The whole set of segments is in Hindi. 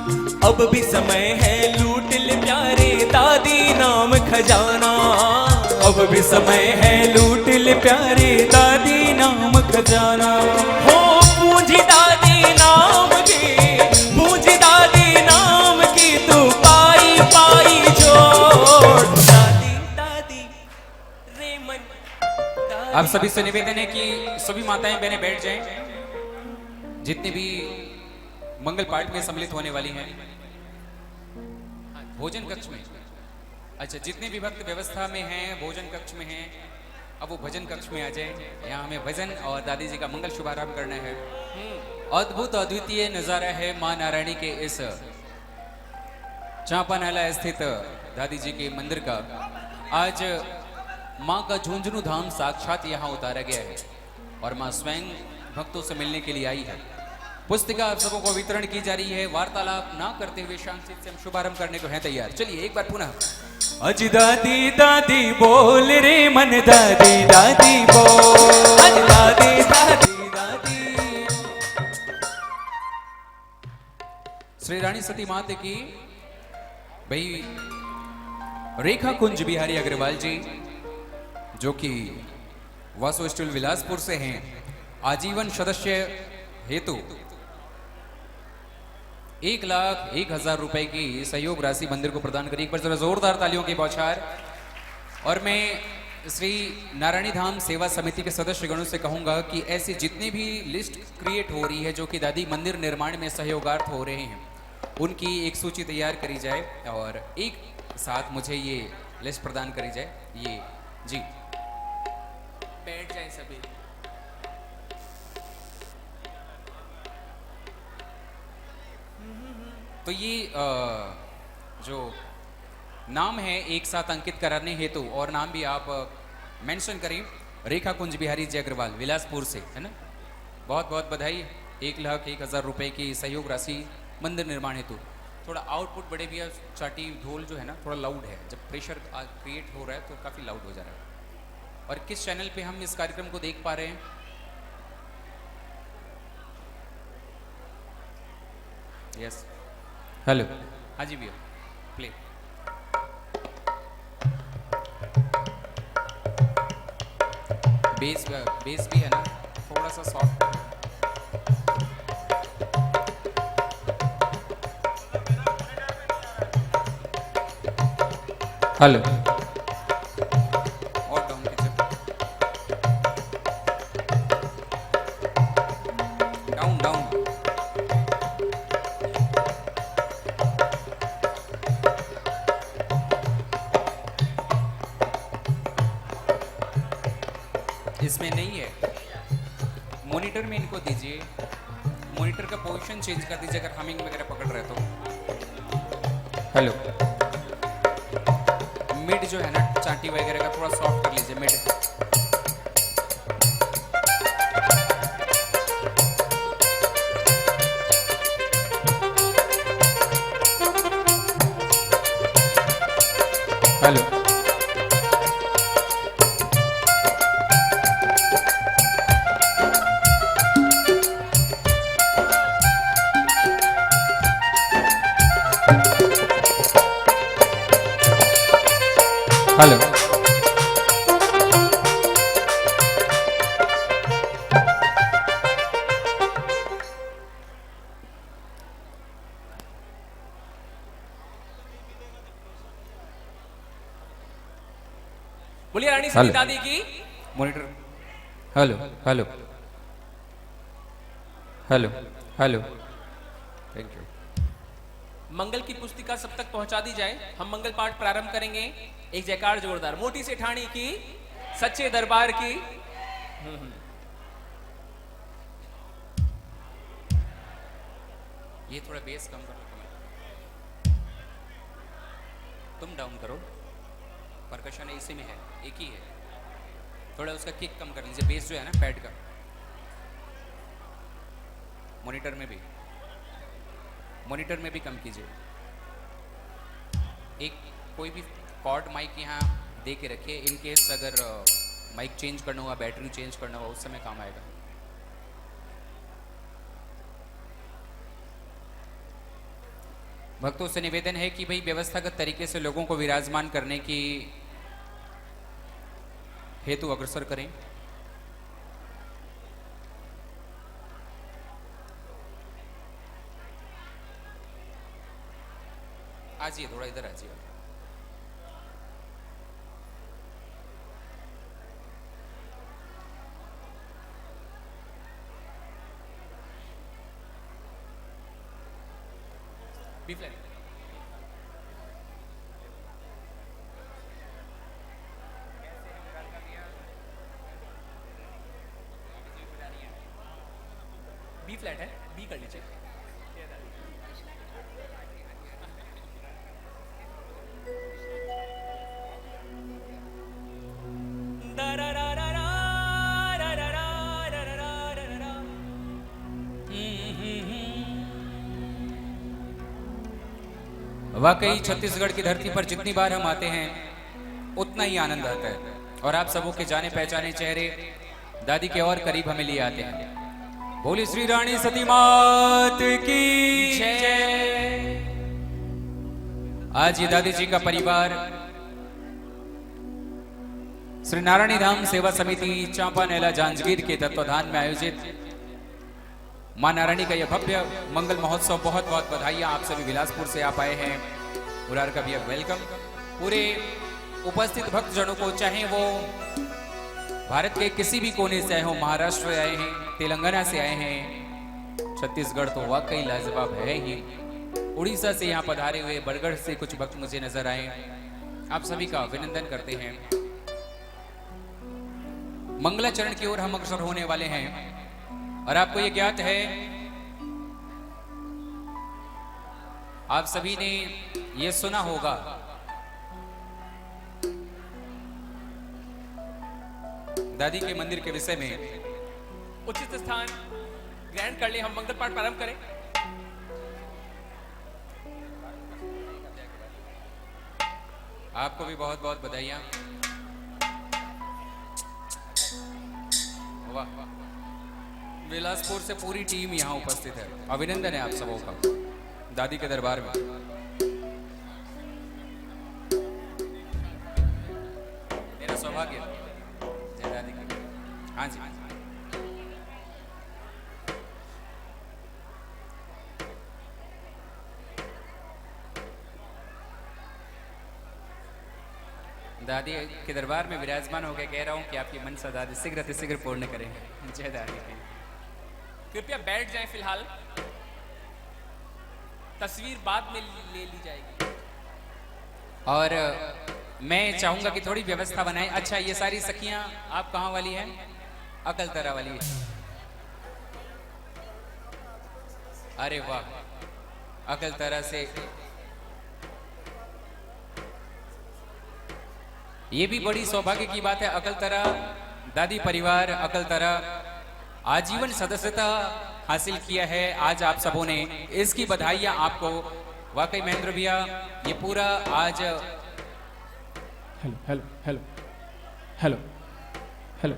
अब भी समय है लूट ले प्यारे दादी नाम खजाना। अब भी समय है लूट ले प्यारे दादी नाम खजाना। हो पूंजी दादी नाम की, पूंजी दादी नाम की, तू पाई पाई जोड़। दादी दादी रे मन दादी। आप सभी से निवेदन है कि सभी माताएं बहनें बैठ जाएं, जितने भी मंगल पाठ में सम्मिलित होने वाली हैं भोजन कक्ष में। अच्छा, जितने भी भक्त व्यवस्था में हैं, भोजन कक्ष में हैं, अब वो भजन कक्ष में आ जाए। यहाँ हमें भजन और दादी जी का मंगल शुभारंभ करना है। अद्भुत अद्वितीय नजारा है मां नारायणी के इस चांपानाला स्थित दादी जी के मंदिर का। आज मां का झुंझुनू धाम साक्षात यहाँ उतारा गया है और मां स्वयं भक्तों से मिलने के लिए आई है। पुस्तिका आप सबों को वितरण की जा रही है। वार्तालाप ना करते हुए शांति से हम शुभारंभ करने को हैं तैयार। चलिए एक बार पुनः। अज दादी दादी बोल रे मन, दादी दादी बोल, अज दादी दादी दादी। श्री रानी सती माता की भाई रेखा कुंज बिहारी अग्रवाल जी, जो कि वासु स्टूल विलासपुर से हैं, आजीवन सदस्य हेतु 1,01,000 रुपए की सहयोग राशि मंदिर को प्रदान करी। एक बार जरा जोरदार तालियों की बौछार। और मैं श्री नारायणी धाम सेवा समिति के सदस्य गणों से कहूंगा कि ऐसी जितनी भी लिस्ट क्रिएट हो रही है जो कि दादी मंदिर निर्माण में सहयोगार्थ हो रहे हैं, उनकी एक सूची तैयार करी जाए और एक साथ मुझे ये लिस्ट प्रदान करी जाए। ये जी बैठ जाए सभी। तो ये जो नाम है एक साथ अंकित कराने हेतु, और नाम भी आप मेंशन करें, रेखा कुंज बिहारी जी अग्रवाल विलासपुर से, है ना। बहुत बहुत बधाई। 1,01,000 रुपए की सहयोग राशि मंदिर निर्माण हेतु। थोड़ा आउटपुट बड़े भैया, चाटी ढोल जो है ना थोड़ा लाउड है, जब प्रेशर क्रिएट हो रहा है तो काफ़ी लाउड हो जा रहा है। और किस चैनल पे हम इस कार्यक्रम को देख पा रहे हैं? यस, हेलो, हाँ जी भैया, प्ले। बेस भी है ना थोड़ा सा सॉफ्ट। हेलो, और डाउन कीजिए, डाउन डाउन। इसमें नहीं है, मॉनिटर में इनको दीजिए, मॉनिटर का पोजीशन चेंज कर दीजिए अगर हमिंग वगैरह पकड़ रहे तो। हेलो, मिड जो है ना चांटी वगैरह का थोड़ा सॉफ्ट कर लीजिए, मिड। हेलो, हेलो, बोलिए रानी सती दादी की। Monitor, hello hello hello hello, thank you. मंगल की पुस्तिका सब तक पहुंचा दी जाए, हम मंगल पाठ प्रारंभ करेंगे। एक जयकार जोरदार, मोटी सेठानी की, सच्चे दरबार की। ये थोड़ा बेस कम करो, तुम डाउन करो, परकशन इसी में है, एक ही है, थोड़ा उसका किक कम कर लीजिए, बेस जो है ना पैड का। मॉनिटर में भी कम कीजिए। एक कोई भी कॉर्ड माइक यहाँ दे के रखिए, इन केस अगर माइक चेंज करना हुआ, बैटरी चेंज करना हुआ, उस समय काम आएगा। भक्तों से निवेदन है कि भाई व्यवस्थागत तरीके से लोगों को विराजमान करने की हेतु अग्रसर करें। आजिए, थोड़ा इधर आजिए। B flat. बी फ्लैट है, बी कर लीजिए। वाकई छत्तीसगढ़ की धरती पर जितनी बार हम आते हैं उतना ही आनंद आता है, और आप सबों के जाने पहचाने चेहरे दादी के और करीब हमें लिए आते हैं। बोली श्री रानी सती मात की जय। आज ये दादी जी का परिवार श्री नारायणी धाम सेवा समिति चांपा नैला जांजगीर के तत्वाधान में आयोजित मां नारायणी का यह भव्य मंगल महोत्सव, बहुत बहुत बधाइयां। आप सभी बिलासपुर से आप आए हैं, मुरार का भी वेलकम। पूरे उपस्थित भक्तजनों को, चाहे वो भारत के किसी भी कोने से आए हो, महाराष्ट्र से आए हैं, तेलंगाना से आए हैं, छत्तीसगढ़ तो वाकई लाजवाब है ही, उड़ीसा से यहाँ पधारे हुए बरगढ़ से कुछ भक्त मुझे नजर आए। आप सभी का अभिनंदन करते हैं। मंगलाचरण की ओर हम अग्रसर होने वाले हैं, और आपको ये ज्ञात है, आप सभी ने ये सुना होगा दादी के मंदिर के विषय में। उचित स्थान ग्रहण कर ले, हम मंगल पाठ प्रारंभ करें। आपको भी बहुत बहुत बधाइयां। वाह, बिलासपुर से पूरी टीम यहाँ उपस्थित है। अभिनंदन है आप सबों का दादी के दरबार में। मेरा सौभाग्य, जय दादी की। हाँ जी, दादी के दरबार में विराजमान होकर कह रहा हूँ कि आपकी मनसा दादी शीघ्र पूर्ण करें। जय दादी की। कृपया बैठ जाएं, फिलहाल तस्वीर बाद में ले ली जाएगी। और मैं चाहूंगा कि थोड़ी व्यवस्था बनाएं। अच्छा, ये सारी सखियां आप कहाँ वाली हैं? अकलतरा वाली। अरे वाह, अकलतरा से। ये भी बड़ी सौभाग्य की बात है। अकलतरा दादी परिवार अकलतरा आजीवन सदस्यता हासिल किया है आज आप सबों ने, इसकी बधाइयां आपको। वाकई महेंद्र भैया, ये पूरा आज hello hello hello hello hello.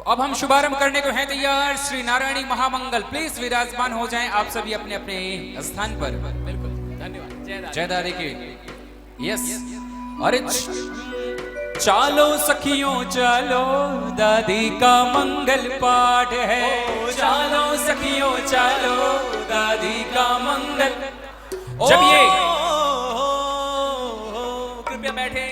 अब हम शुभारंभ करने को हैं तैयार। श्री नारायणी महामंगल, प्लीज विराजमान हो जाएं आप सभी अपने अपने स्थान पर। बिल्कुल, धन्यवाद। जय दादी की। यस, अरे चालो सखियों चालो, दादी का मंगल पाठ है। चालो सखियों चालो, दादी का मंगल। जब ये कृपया बैठे।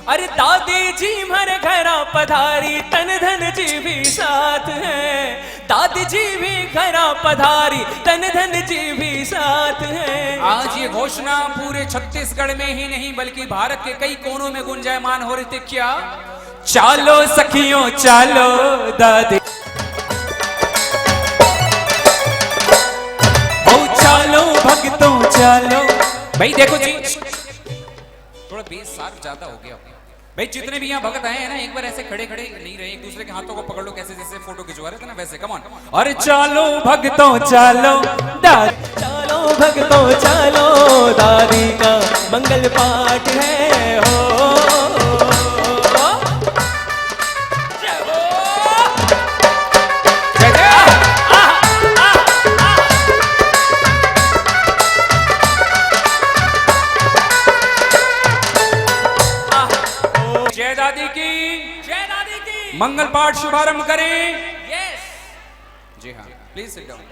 अरे दादी जी मर घरा पधारी, तन धन जी भी साथ है। दादी जी भी घरा पधारी, तन धन जी भी साथ है। आज ये घोषणा पूरे छत्तीसगढ़ में ही नहीं बल्कि भारत के कई कोनों में गुंजायमान हो रही थी। क्या? चालो सखियों चालो, दादी ओ चालो भक्तों चालो। भाई देखो जी, थोड़ा बेस सार ज्यादा हो गया भाई। जितने भी यहाँ भगत आए हैं ना, एक बार ऐसे खड़े खड़े नहीं रहे, एक दूसरे के हाथों को पकड़ लो, कैसे जैसे फोटो खिंचवा रहे थे ना, वैसे। Come on. अरे चालो भक्तों चालो, दादी चालो भक्तों चालो, दादी का मंगल पाठ है हो। मंगल पाठ शुभारंभ करें। यस। जी हाँ, प्लीज सिट डाउन।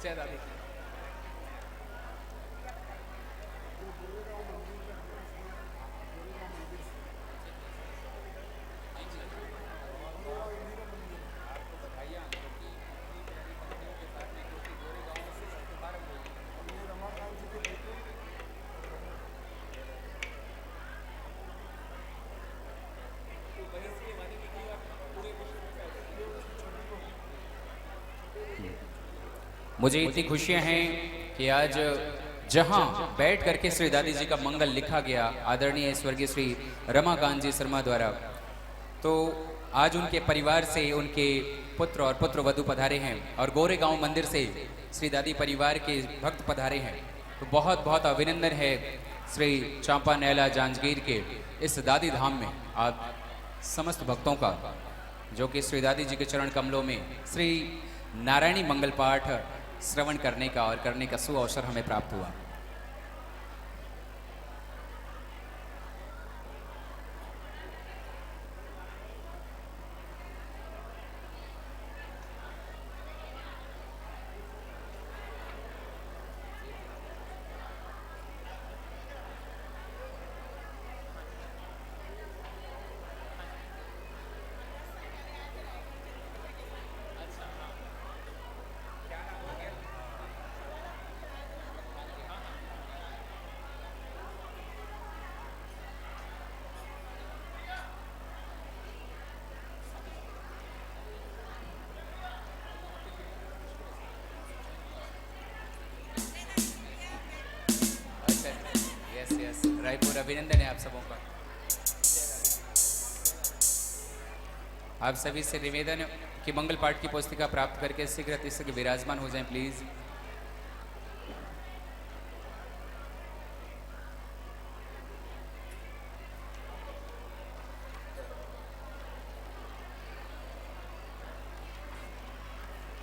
जय दादी की। मुझे इतनी खुशियां हैं कि आज जहां बैठ करके श्री दादी जी का मंगल लिखा गया आदरणीय स्वर्गीय श्री रमाकांत जी शर्मा द्वारा, तो आज उनके परिवार से उनके पुत्र और पुत्र वधू पधारे हैं और गोरेगांव मंदिर से श्री दादी परिवार के भक्त पधारे हैं। तो बहुत बहुत अभिनंदन है श्री चांपा नैला जांजगीर के इस दादी धाम में आप समस्त भक्तों का, जो कि श्री दादी जी के चरण कमलों में श्री नारायणी मंगल पाठ श्रवण करने का और करने का सुअवसर हमें प्राप्त हुआ। रायपुर अभिनंदन है आप सबों का। आप सभी से निवेदन कि मंगल पाठ की पुस्तिका प्राप्त करके शीघ्र विराजमान हो जाएं प्लीज।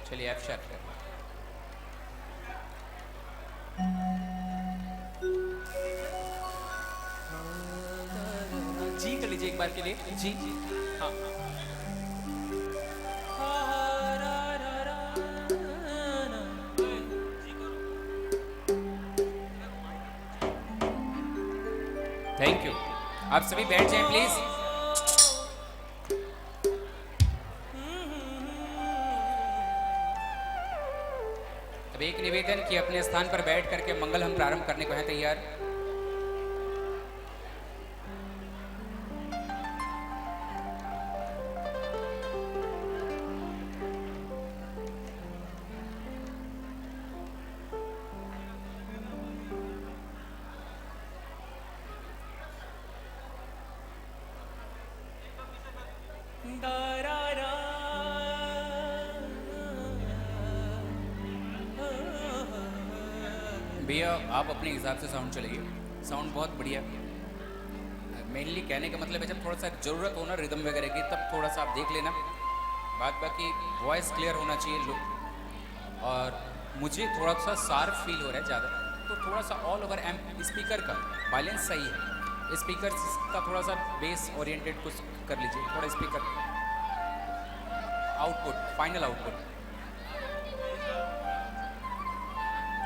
चलिए आप शार्ट करें। जी कर लीजिए एक बार के लिए। जी हाँ। Thank you. आप सभी बैठ जाएं प्लीज। अब एक निवेदन कि अपने स्थान पर बैठ करके मंगल हम प्रारंभ करने को हैं तैयार। भैया आप अपने हिसाब से साउंड चलाइए, साउंड बहुत बढ़िया। मेनली कहने का मतलब है जब थोड़ा सा ज़रूरत हो ना रिदम वगैरह की तब थोड़ा सा आप देख लेना, बात बाकी वॉइस क्लियर होना चाहिए और मुझे थोड़ा सा शार्प फील हो रहा है ज़्यादा, तो थोड़ा सा ऑल ओवर स्पीकर का बैलेंस सही है, स्पीकर का थोड़ा सा बेस ओरिएंटेड कुछ कर लीजिए, थोड़ा स्पीकर आउटपुट, फाइनल आउटपुट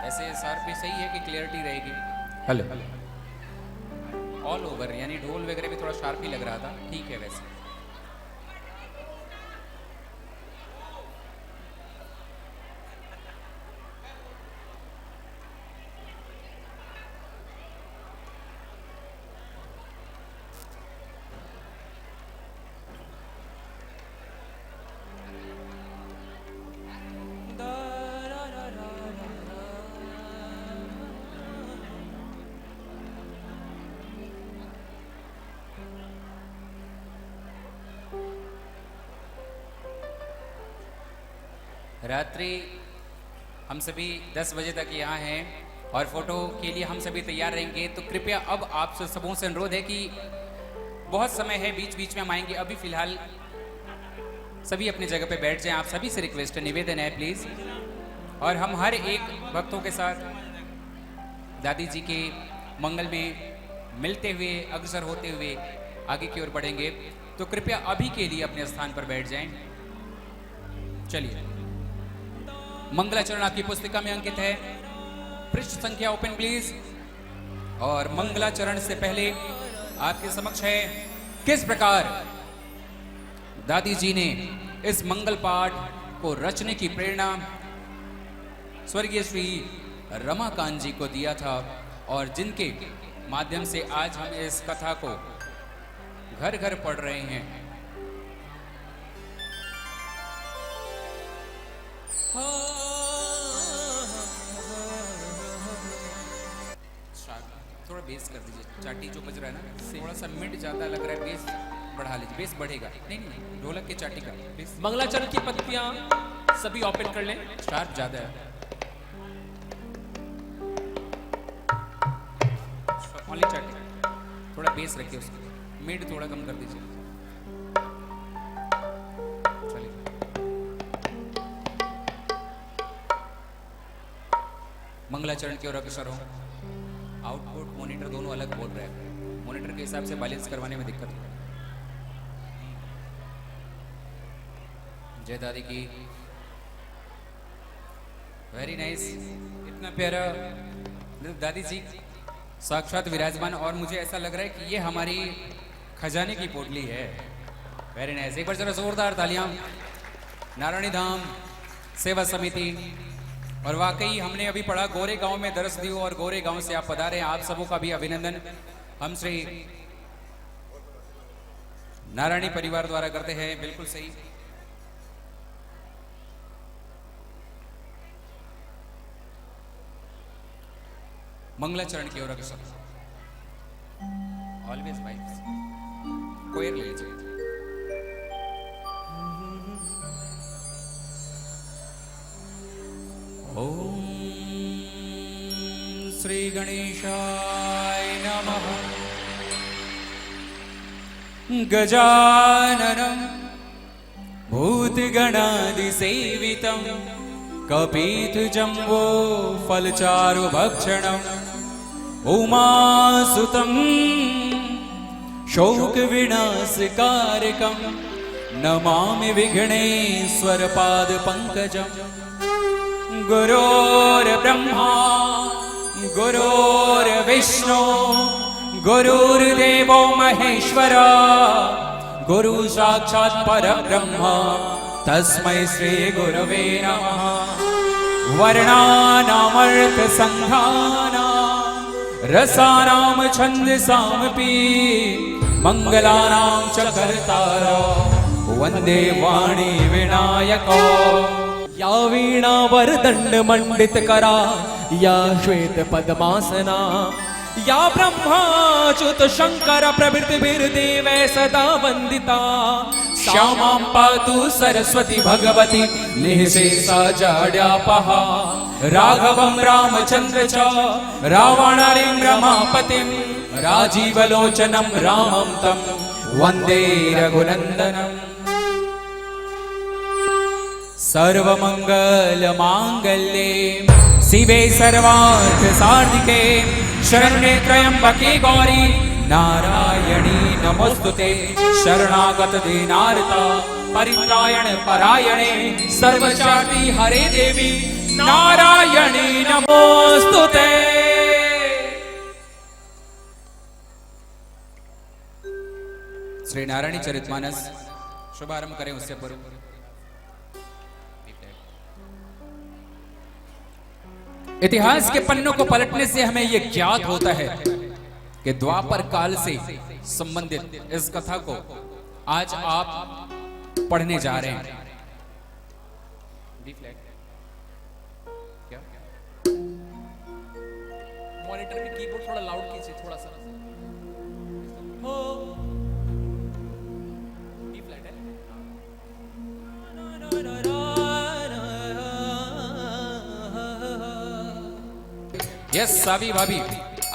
ऐसे शार्प भी सही है कि क्लियरिटी रहेगी। हेलो ऑल ओवर यानी ढोल वगैरह भी थोड़ा शार्प ही लग रहा था, ठीक है वैसे। रात्रि हम सभी 10 बजे तक यहाँ हैं और फोटो के लिए हम सभी तैयार रहेंगे, तो कृपया अब आप सबों से अनुरोध है कि बहुत समय है, बीच बीच में हम आएंगे, अभी फिलहाल सभी अपनी जगह पे बैठ जाएं। आप सभी से रिक्वेस्ट है, निवेदन है प्लीज। और हम हर एक भक्तों के साथ दादी जी के मंगल में मिलते हुए अग्रसर होते हुए आगे की ओर बढ़ेंगे, तो कृपया अभी के लिए अपने स्थान पर बैठ जाएं। चलिए, मंगलाचरण आपकी पुस्तिका में अंकित है, पृष्ठ संख्या ओपन प्लीज। और मंगलाचरण से पहले आपके समक्ष है किस प्रकार दादी जी ने इस मंगल पाठ को रचने की प्रेरणा स्वर्गीय श्री रमाकांत जी को दिया था, और जिनके माध्यम से आज हम इस कथा को घर घर पढ़ रहे हैं। थोड़ा बेस कर दीजिए, चाटी जो बज रहा है ना, थोड़ा सा मिड ज्यादा लग रहा है, बेस बढ़ा लीजिए, बेस बढ़ेगा। नहीं नहीं, ढोलक के चाटी का बेस। मंगलाचरण की पत्तियां सभी ओपन कर लें, शार्प ज्यादा है, ओनली चाटी, थोड़ा बेस रखिए उसको, मिड थोड़ा कम कर दीजिए। चलिए, मंगलाचरण की ओर अग्रसर हो। आउटपुट मॉनिटर दोनों अलग बोल रहे हैं, मॉनिटर के हिसाब से बैलेंस करवाने में दिक्कत हो रही है। जय दादी की, वेरी नाइस, इतना प्यारा दादी जी साक्षात विराजमान, और मुझे ऐसा लग रहा है कि ये हमारी खजाने की पोटली है। वेरी नाइस, एक बार जरा जोरदार तालियां नारायणी धाम सेवा समिति। और वाकई हमने अभी पढ़ा गोरे गांव में दरस दियो, और गोरे गांव से आप पधारे, आप सबों का भी अभिनंदन हम श्री नारायणी परिवार द्वारा करते हैं, बिल्कुल सही। मंगलाचरण की ओर अग्रसर, ऑलवेज वाइब्स, कोयर ले लीजिए। ओम श्री गणेशाय नमः। गजाननं भूतगणादिसेवितं कपितजम्बो फलचारुभक्षणम् उमासुतं शोकविनाशकारकं नमामि विघ्नेश्वरपादपङ्कजम्। गुरोर्ब्रह्मा गुरोर्विष्णु गुरुर्देवो महेश्वरा, गुरु साक्षात् परब्रह्म तस्मै श्री गुरवे नमः। वर्णानामर्थसङ्घानां रसानां छन्दसामपि मङ्गलानां च कर्तारो वन्दे वाणी विनायको। या वीणा वरदंड मंडित करा, या श्वेत पद्मासना, या ब्रह्माच्युत शंकर प्रभृतिर्देवै सदा वंदिता। श्यामां पातु सरस्वती भगवती निःशेषा जाड्यापहा। राघवं रामचन्द्र च रावणारिं रमापतिं, राजीवलोचनं रामं तं वन्दे रघुनन्दनम्। सर्वमंगल मांगल्ये शिवे सर्वार्थ साधिके शरण्ये त्र्यंबके गौरी नारायणी नमोस्तुते शरणागत दीनार्ता परित्रायण परायणे सर्वशांति हरे देवी नारायणी नमोस्तुते। श्री नारायणी चरितमानस शुभारंभ करें उससे पूर्व इतिहास के पन्नों को पलटने से हमें यह ज्ञात होता है कि द्वापर काल से संबंधित इस कथा को आज आप पढ़ने जा रहे हैं। क्या मॉनिटर में कीबोर्ड थोड़ा लाउड कीजिए, थोड़ा सा हो बी फ्लैट है। यस सावी भाभी,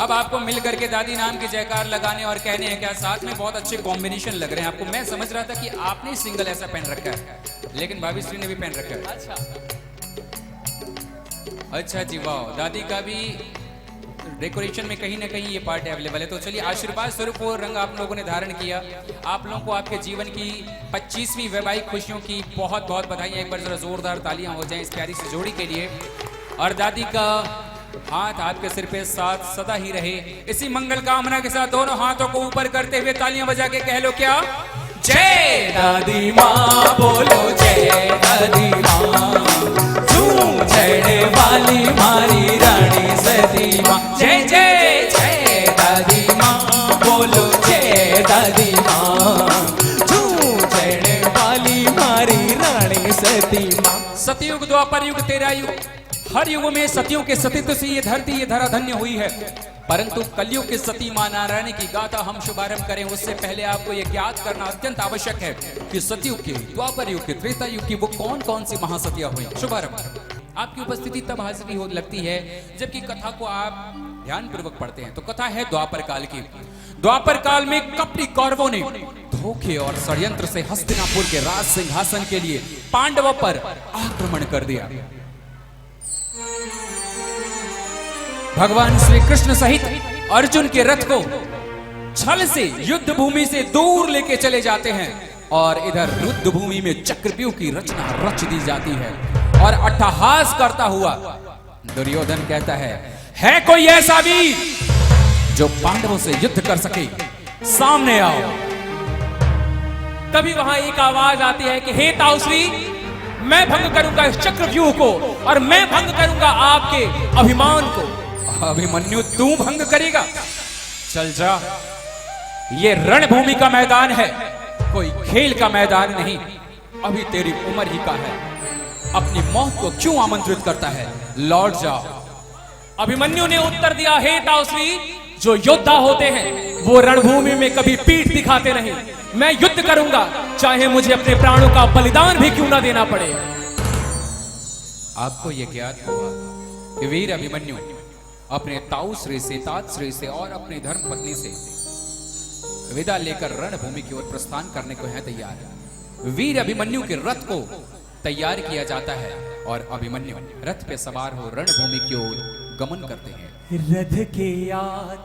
अब आपको मिल करके दादी नाम की जयकार लगाने और कहने हैं क्या? साथ में बहुत अच्छे कॉम्बिनेशन लग रहे हैं आपको। मैं समझ रहा था कि आपने सिंगल ऐसा पहन रखा है, लेकिन भाभी श्री ने भी पहन रखा है। अच्छा जी, वाह। दादी का भी डेकोरेशन में कहीं ना कहीं ये पार्ट अवेलेबल है। तो चलिए, आशीर्वाद स्वरूप वो रंग आप लोगों ने धारण किया। आप लोगों को आपके जीवन की 25वीं वैवाहिक खुशियों की बहुत बहुत बधाइयां। एक बार जरा जोरदार तालियां हो जाएं इस प्यारी सी जोड़ी के लिए। और दादी का हाथ आपके सिर पे साथ सदा ही रहे। इसी मंगल कामना के साथ दोनों हाथों को ऊपर करते हुए तालियां बजा के कह लो क्या? जय दादी माँ बोलो, जय दादी माँ, झूम चढ़े वाली मारी रानी सती माँ। जय जय जय दादी माँ बोलो, जय दादी माँ, झूम चढ़े वाली मारी रानी सती माँ। सतयुग द्वापर युग तेरा युग, हर युग में सतियों के सतीत्व से ये धरती ये धरा धन्य हुई है। परंतु कलयुग के सती मां नारायणी की गाथा हम शुभारंभ करें उससे पहले आपको यह ज्ञात करना अत्यंत आवश्यक है कि सतयुग की, द्वापर युग की, त्रेता युग की वो कौन कौन सी महासतियां हुई। शुभारंभ। आपकी उपस्थिति तब हाजिरी हो लगती है जबकि कथा को आप ध्यान पूर्वक पढ़ते हैं। तो कथा है द्वापर काल की। द्वापर काल में कपटी कौरवों ने धोखे और षड्यंत्र से हस्तिनापुर के राज सिंहासन के लिए पांडवों पर आक्रमण कर दिया। भगवान श्री कृष्ण सहित अर्जुन के रथ को छल से युद्ध भूमि से दूर लेके चले जाते हैं और इधर युद्ध भूमि में चक्रव्यूह की रचना रच दी जाती है। और अट्टहास करता हुआ दुर्योधन कहता है कोई ऐसा वीर जो पांडवों से युद्ध कर सके? सामने आओ। तभी वहां एक आवाज आती है कि हे ताउश्री, मैं भंग करूंगा इस चक्रव्यूह को और मैं भंग करूंगा आपके अभिमान को। अभिमन्यु, तू भंग करेगा? चल जा, ये रणभूमि का मैदान है, कोई खेल का मैदान नहीं। अभी तेरी उम्र ही का है, अपनी मौत को क्यों आमंत्रित करता है? लौट जा। अभिमन्यु ने उत्तर दिया, हे ताउश्री, जो योद्धा होते हैं वो रणभूमि में कभी पीठ दिखाते नहीं। मैं युद्ध करूंगा, चाहे मुझे अपने प्राणों का बलिदान भी क्यों ना देना पड़े। आपको यह ज्ञात हुआ कि वीर अभिमन्यु अपने ताऊ श्री से, तात श्री से और अपनी धर्म पत्नी से विदा लेकर रणभूमि की ओर प्रस्थान करने को है तैयार। वीर अभिमन्यु के रथ को तैयार किया जाता है और अभिमन्यु रथ पे सवार हो रणभूमि की ओर गमन करते हैं। रथ के आ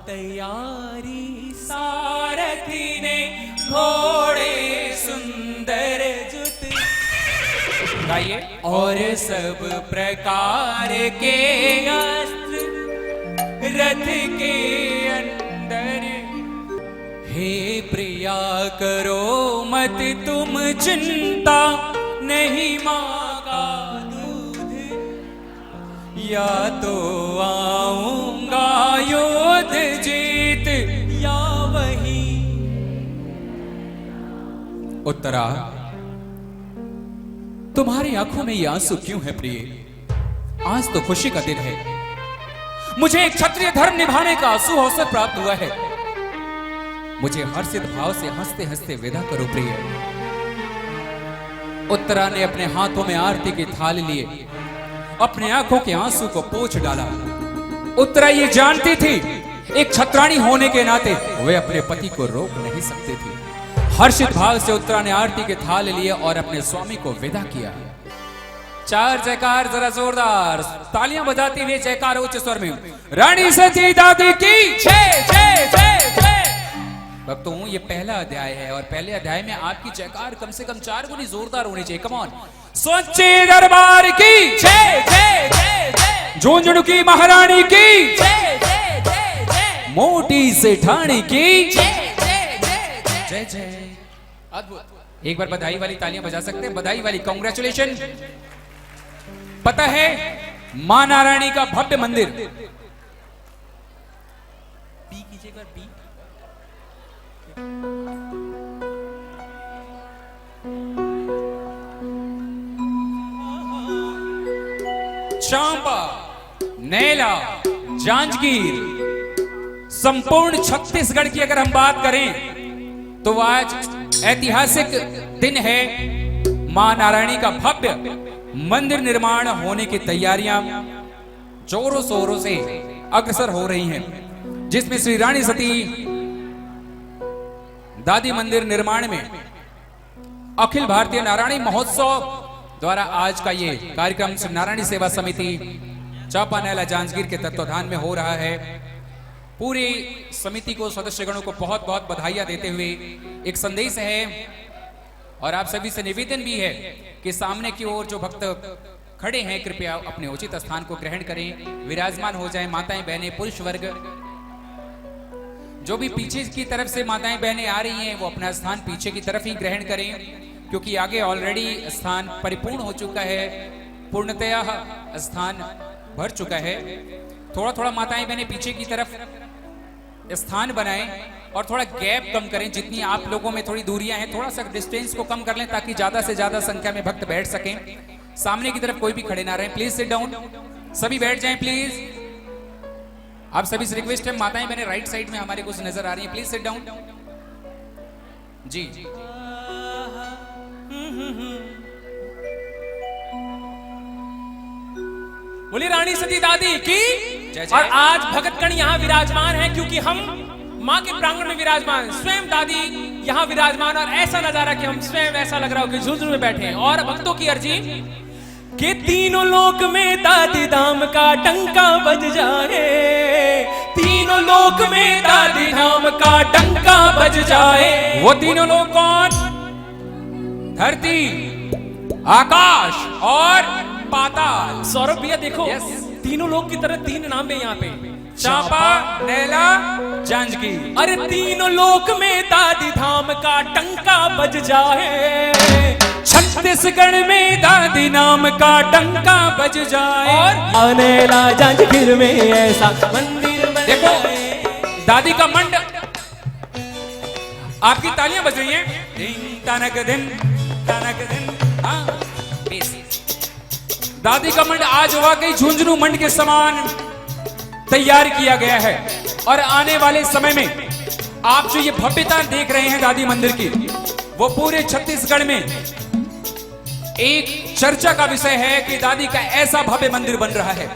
तैयारी सारथी ने, घोड़े सुंदर जुत गाइए। और सब प्रकार के अस्त्र रथ के अंदर। हे प्रिया करो मत तुम चिंता, नहीं माँ का दूध, या तो आऊंगा युद्ध जीत या वही। उत्तरा, तुम्हारी आंखों में ये आंसू क्यों है प्रिय? आज तो खुशी का दिन है, मुझे एक क्षत्रिय धर्म निभाने का सुअवसर प्राप्त हुआ है। मुझे हर्षित भाव से हंसते हंसते विदा करो प्रिय। उत्तरा ने अपने हाथों में आरती की थाल लिए अपने आंखों के आंसू को पोंछ डाला। उत्तरा ये जानती थी एक क्षत्राणी होने के नाते वे अपने पति को रोक नहीं सकती थी। हर्षित भाव से उत्तरा ने आरती के थाल लिए और अपने स्वामी को विदा किया। चार जयकार जरा जोरदार तालियां बजाती हुए जयकार उच्च स्वर में। रानी सती दादी की जय जय जय जय। भक्तों ये पहला अध्याय है और पहले अध्याय में आपकी जयकार कम से कम 4 गुनी जोरदार होनी चाहिए। Come on. सच्चे दरबार की जय जय जय जय। झुंझुनू की महारानी की जय जय जय जय। मोटी सेठानी की जय जय जय जय जय। अद्भुत। एक बार बधाई वाली तालियां बजा सकते हैं? बधाई वाली, कांग्रेचुलेशन। पता है मां नारायणी का भव्य मंदिर, पी कीजिएगा, पी। चांपा, नैला, जांजगीर, संपूर्ण छत्तीसगढ़ की अगर हम बात करें तो आज ऐतिहासिक दिन है। मां नारायणी का भव्य मंदिर निर्माण होने की तैयारियां जोरों शोरों से अग्रसर हो रही हैं, जिसमें श्री रानी सती दादी मंदिर निर्माण में अखिल भारतीय नारायणी महोत्सव द्वारा आज का ये कार्यक्रम श्री नारायणी सेवा समिति चांपा नैला जांजगीर के तत्वाधान में हो रहा है। पूरी समिति को, सदस्यगणों को बहुत बहुत बधाइयां देते हुए एक संदेश है और आप सभी से निवेदन भी है कि सामने की ओर जो भक्त खड़े हैं कृपया अपने उचित स्थान को ग्रहण करें, विराजमान हो जाएं। माताएं बहनें पुरुष वर्ग जो भी पीछे की तरफ से माताएं बहनें आ रही हैं वो अपना स्थान पीछे की तरफ ही ग्रहण करें, क्योंकि आगे ऑलरेडी स्थान परिपूर्ण हो चुका है, पूर्णतया स्थान भर चुका है। थोड़ा थोड़ा माताएं बहनें पीछे की तरफ स्थान बनाएं और थोड़ा गैप कम करें। जितनी आप लोगों में थोड़ी दूरियां हैं थोड़ा सा डिस्टेंस को कम कर लें ताकि ज्यादा से ज्यादा संख्या में भक्त बैठ सकें। सामने की तरफ कोई भी खड़े ना रहें। प्लीज सिट डाउन, सभी बैठ जाएं प्लीज। आप सभी से रिक्वेस्ट है, माताएं बहनें राइट साइड में हमारे कुछ नजर आ रही हैं, प्लीज सिट डाउन जी। बोली रानी सती दादी की जय जय। और आज भगतगण यहाँ विराजमान है क्योंकि हम माँ के प्रांगण में विराजमान, स्वयं दादी यहाँ विराजमान और ऐसा नजारा कि हम स्वयं ऐसा लग रहा हो कि झुंझुनू में बैठे हैं। और भक्तों की अर्जी कि तीनों लोक में दादी धाम का डंका बज जाए, तीनों लोक में दादी धाम का डंका बज जाए। वो तीनों लोग कौन? धरती, आकाश और पाताल। सौरभ भैया देखो, Yes. तीनों लोग की तरह 3 नाम है यहाँ पे, चांपा, नैला, जांजगीर। अरे तीनों लोक में दादी धाम का डंका बज जाए, छत्तीसगढ़ में दादी नाम का डंका बज जाए। और नैला जांजगीर में ऐसा मंदिर बन देखो जाए। दादी का मंड, आपकी तालियां बज रही हैं। दिन तनक दिन तनक दिन। हाँ बेस। दादी का मंड आज वाकई झुंझुनू मंड के समान तैयार किया गया है और आने वाले समय में आप जो ये भव्यता देख रहे हैं दादी मंदिर की, वो पूरे छत्तीसगढ़ में एक चर्चा का विषय है कि दादी का ऐसा भव्य मंदिर बन रहा है।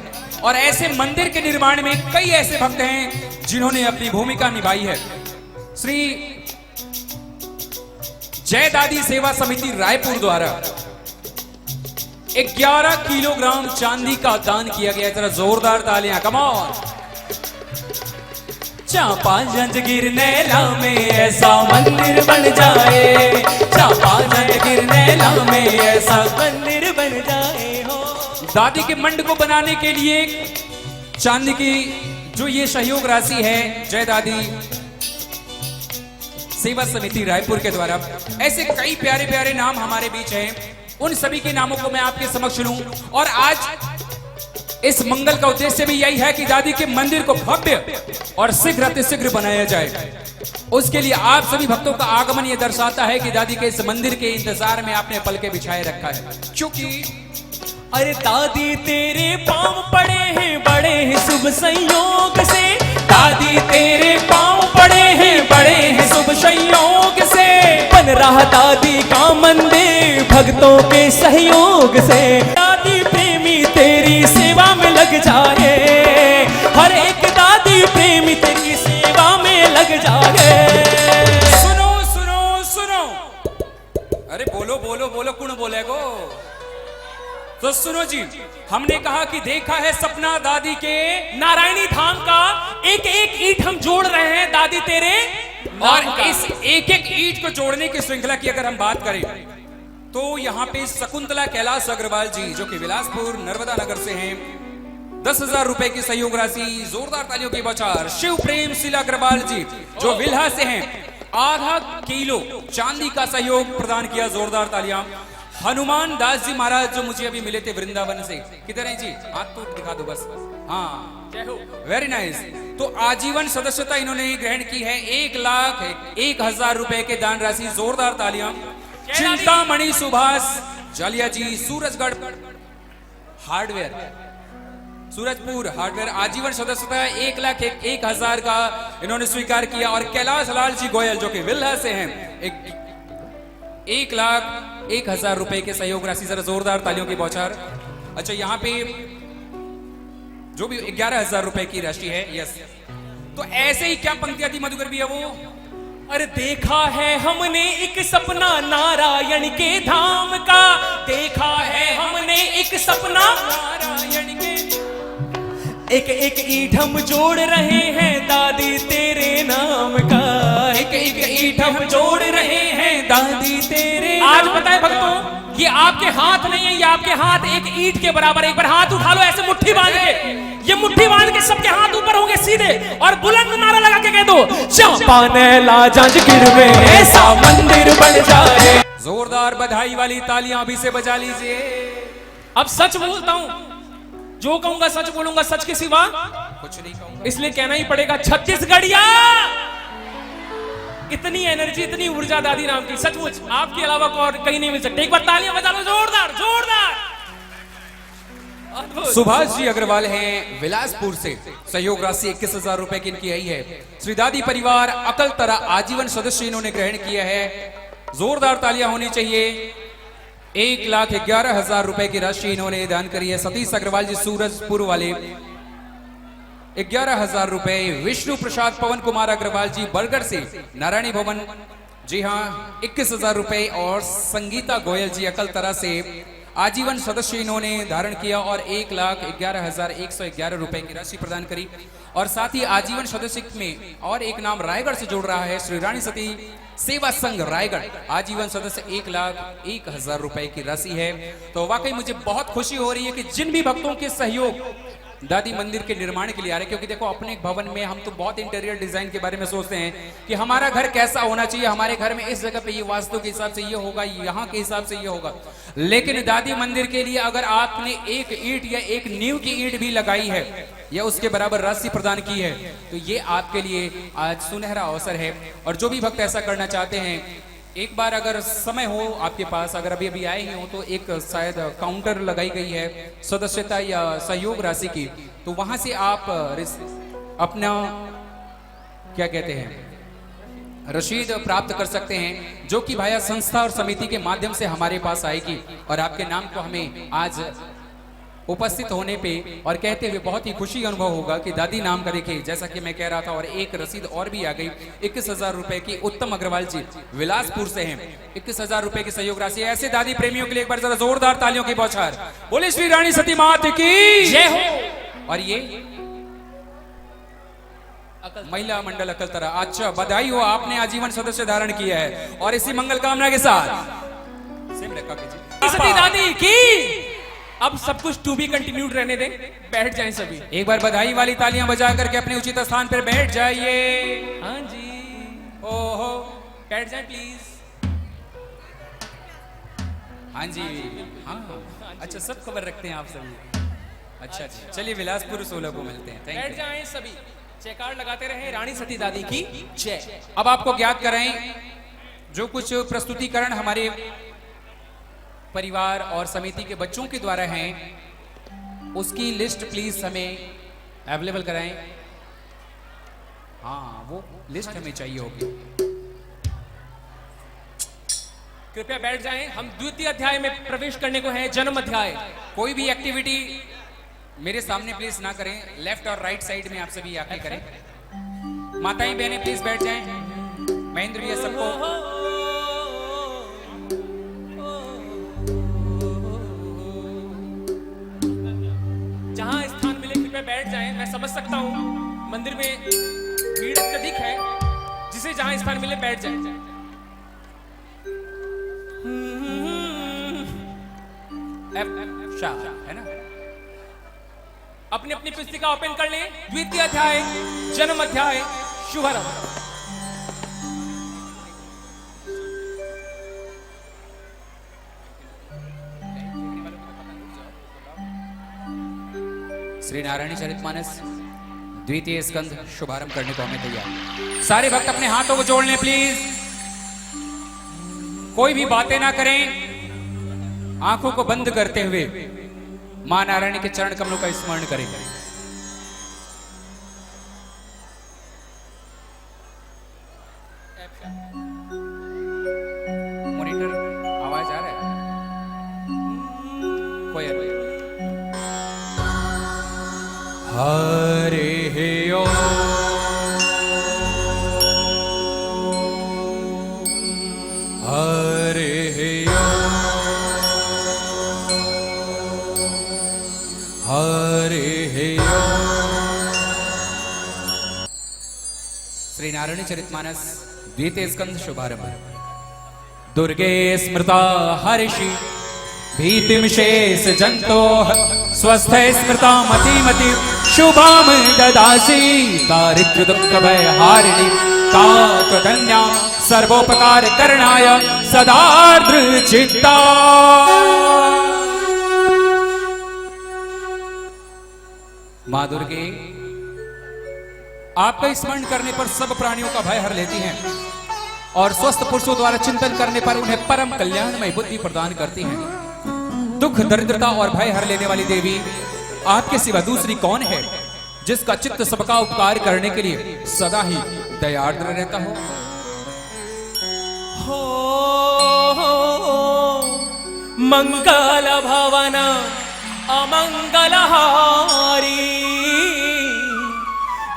और ऐसे मंदिर के निर्माण में कई ऐसे भक्त हैं जिन्होंने अपनी भूमिका निभाई है। श्री जय दादी सेवा समिति रायपुर द्वारा 11 किलोग्राम चांदी का दान किया गया। जरा जोरदार तालियां, कम ऑन। चांपा जांजगीर नैला में ऐसा मंदिर बन जाए, चांपा जांजगीर नैला में ऐसा मंदिर बन जाए हो। दादी के मंड को बनाने के लिए चांदी की जो ये सहयोग राशि है जय दादी सेवा समिति रायपुर के द्वारा, ऐसे कई प्यारे प्यारे नाम हमारे बीच हैं। उन सभी के नामों को मैं आपके समक्ष लूं और आज इस मंगल का उद्देश्य भी यही है कि दादी के मंदिर को भव्य और शीघ्र अतिशीघ्र बनाया जाए। उसके लिए आप सभी भक्तों का आगमन ये दर्शाता है कि दादी के इस मंदिर के इंतजार में आपने पलके बिछाए रखा है। क्योंकि अरे दादी तेरे पांव पड़े हैं बड़े हैं शुभ संयोग से, दादी तेरे पांव पड़े हैं बड़े हैं शुभ संयोग से। बन रहा दादी का मंदिर भक्तों के सहयोग से, दादी प्रेमी तेरी सेवा में लग जाए, हर एक दादी प्रेमी तेरी सेवा में लग जाए। सुनो सुनो सुनो, अरे बोलो बोलो बोलो, कौन बोलेगो? तो सुनो सुनो जी, हमने कहा कि देखा है सपना दादी के नारायणी धाम का एक एक ईंट हम जोड़ रहे हैं दादी तेरे और नाम का। इस एक एक ईंट को जोड़ने की श्रृंखला की अगर हम बात करें तो यहाँ पे शकुंतला कैलाश अग्रवाल जी जो कि बिलासपुर नर्मदा नगर से हैं, 10,000 रुपए की सहयोग राशि, जोरदार तालियों की बौछार। शिव प्रेम शीला अग्रवाल जी जो विल्हा से हैं, आधा किलो चांदी का सहयोग प्रदान किया, जोरदार तालियां। हनुमान दास जी महाराज जो मुझे अभी मिले थे वृंदावन से, किधर हैं जी? हाथ तो दिखा दो बस। हाँ, वेरी नाइस। तो आजीवन सदस्यता इन्होंने ग्रहण की है, 1,01,000 रुपए के दान राशि, जोरदार तालियां। चिंतामणि सुभाष जालिया जी, सूरजगढ़ हार्डवेयर, सूरजपुर हार्डवेयर, आजीवन सदस्यता 1,01,000 का इन्होंने स्वीकार किया। और कैलाश लाल जी गोयल जो कि विल्हा से हैं, 1,01,000 रुपए के सहयोग राशि, जरा जोरदार तालियों की बौछार। अच्छा, यहाँ पे जो भी 11,000 रुपए की राशि है, यस। तो ऐसे ही क्या पंक्तियां थी मधुकर भैया वो? अरे देखा है हमने एक सपना नारायण के धाम का, देखा है हमने एक सपना नारायण के, एक एक ईंट हम जोड़ रहे हैं दादी तेरे नाम का, एक एक ईंट हम जोड़ रहे हैं दादी तेरे। आज पता है भक्तों, ये आपके हाथ नहीं है, ये आपके हाथ एक ईंट के बराबर। एक बार हाथ उठा लो ऐसे मुट्ठी बांध के, ये मुट्ठी बांध के सबके हाथ ऊपर होंगे सीधे, और बुलंद नारा लगा के कह दो, चांपानेला जांजगीर में ऐसा मंदिर बन जाए। जोरदार बधाई वाली तालियां अभी से बजा लीजिए। अब सच बोलता हूं, जो कहूंगा सच बोलूंगा, सच के सिवा कुछ नहीं कहूंगा, इसलिए कहना ही पड़ेगा छत्तीसगढ़िया। इतनी एनर्जी, इतनी ऊर्जा दादी नाम की, सचमुच आपके अलावा और कहीं नहीं मिल सकती। एक बार तालियां बजा लो, जोरदार जोरदार। सुभाष जी अग्रवाल हैं विलासपुर से, सहयोग राशि 21,000 रुपए की इनकी आई है। श्री दादी परिवार अकलतरा आजीवन सदस्य इन्होंने ग्रहण किया है, जोरदार तालियां होनी चाहिए। 1,11,000 रुपए की राशि इन्होंने दान करी है। सतीश अग्रवाल जी सूरजपुर वाले 11,000 रुपए। विष्णु प्रसाद पवन कुमार अग्रवाल जी बरगढ़ से नारायणी भवन, जी हाँ, 21,000 रुपए। और संगीता गोयल जी अकलतरा से आजीवन सदस्य इन्होंने धारण किया और 1,11,111 रुपए की राशि प्रदान करी। और साथ ही आजीवन सदस्य में और एक नाम रायगढ़ से जोड़ रहा है, श्री रानी सती सेवा संघ रायगढ़, आजीवन सदस्य 1,01,000 रुपए की राशि है। तो वाकई मुझे बहुत खुशी हो रही है कि जिन भी भक्तों के सहयोग दादी मंदिर के निर्माण के लिए आ रहे, क्योंकि देखो अपने भवन में हम तो बहुत इंटीरियर डिजाइन के बारे में सोचते हैं कि हमारा घर कैसा होना चाहिए, हमारे घर में इस जगह पे ये वास्तु के हिसाब से ये होगा, यहाँ के हिसाब से ये होगा। लेकिन दादी मंदिर के लिए अगर आपने एक ईंट या एक नींव की ईंट भी लगाई है या उसके बराबर राशि प्रदान की है, तो ये आपके लिए आज सुनहरा अवसर है। और जो भी भक्त ऐसा करना चाहते हैं, एक बार अगर समय हो आपके पास, अगर अभी अभी आए ही हो, तो एक शायद काउंटर लगाई गई है सदस्यता या सहयोग राशि की, तो वहां से आप अपना क्या कहते हैं रसीद प्राप्त कर सकते हैं, जो कि भाया संस्था और समिति के माध्यम से हमारे पास आएगी। और आपके नाम को हमें आज उपस्थित होने पे और कहते हुए बहुत ही खुशी अनुभव होगा कि दादी नाम का देखिए, जैसा कि मैं कह रहा था। और एक रसीद और भी आ गई 21,000 रुपए की, उत्तम अग्रवाल जी विलासपुर से हैं, 21,000 रुपए की सहयोग राशि। ऐसे दादी प्रेमियों के लिए एक बार जरा जोरदार तालियों की बौछार। बोले श्री रानी सती माता की जय हो। और ये महिला मंडल अकलतरा, अच्छा बधाई हो, आपने आजीवन सदस्य धारण किया है। और इसी मंगल कामना के साथ सती दादी की अब सब कुछ टू बी कंटिन्यूड रहने दें, बैठ जाएं सभी। एक बार बधाई वाली तालियां बजा करके अपने उचित स्थान पर बैठ जाइए। हाँ जी, ओहो, बैठ जाएं प्लीज। हाँ जी, हाँ, अच्छा सब खबर रखते हैं आप सभी। अच्छा, चलिए विलासपुर 16 को मिलते हैं। थैंक बैठ यू। जाएं सभी, जयकार लगाते रहे रानी सती दादी की जय। अब आपको ज्ञात कराएं, जो कुछ प्रस्तुतिकरण हमारे परिवार और समिति के बच्चों के द्वारा हैं, उसकी लिस्ट प्लीज हमें अवेलेबल कराएं। हाँ, वो लिस्ट हमें चाहिए होगी। कृपया बैठ जाएं। हम द्वितीय अध्याय में प्रवेश करने को है, जन्म अध्याय। कोई भी एक्टिविटी मेरे सामने प्लीज ना करें, लेफ्ट और राइट साइड में आप सभी आके करें। माताएं बहनें प्लीज बैठ जाएं। महेंद्र भैया सबको मैं समझ सकता हूँ मंदिर में भीड़ अत्यधिक है, जिसे जहां स्थान मिले बैठ जाए। शाह है ना। अपनी अपनी पुस्तिका ओपन कर लें। द्वितीय अध्याय जन्म अध्याय शुभारंभ। श्री नारायणी चरितमानस द्वितीय स्कंद शुभारंभ करने को हमें तैयार। सारे भक्त अपने हाथों को जोड़ लें प्लीज। कोई भी बातें ना करें, आंखों को बंद करते हुए मां नारायणी के चरण कमलों का स्मरण करें। मॉनिटर आवाज आ रहा है? कोई हरे ओम हरे ओम हरे ओम। श्री नारायणी चरितमानस द्वितीय स्कंद शुभारंभ। दुर्गे स्मृता हर्षि भीतिम शेष जंतो स्वस्थ स्मृता मति मति शुभाम ददासी दारिद्र्य दुख भय हारिणी काकधन्या सर्वोपकार करणाय सदार्द्र चित्ता। मां दुर्गे आपका स्मरण करने पर सब प्राणियों का भय हर लेती हैं और स्वस्थ पुरुषों द्वारा चिंतन करने पर उन्हें परम कल्याणमय बुद्धि प्रदान करती हैं। दुख दरिद्रता और भय हर लेने वाली देवी आपके सिवा दूसरी कौन है जिसका चित्त सबका उपकार करने के लिए सदा ही दयार्द्र रहता हो। मंगल भवन अमंगल हारी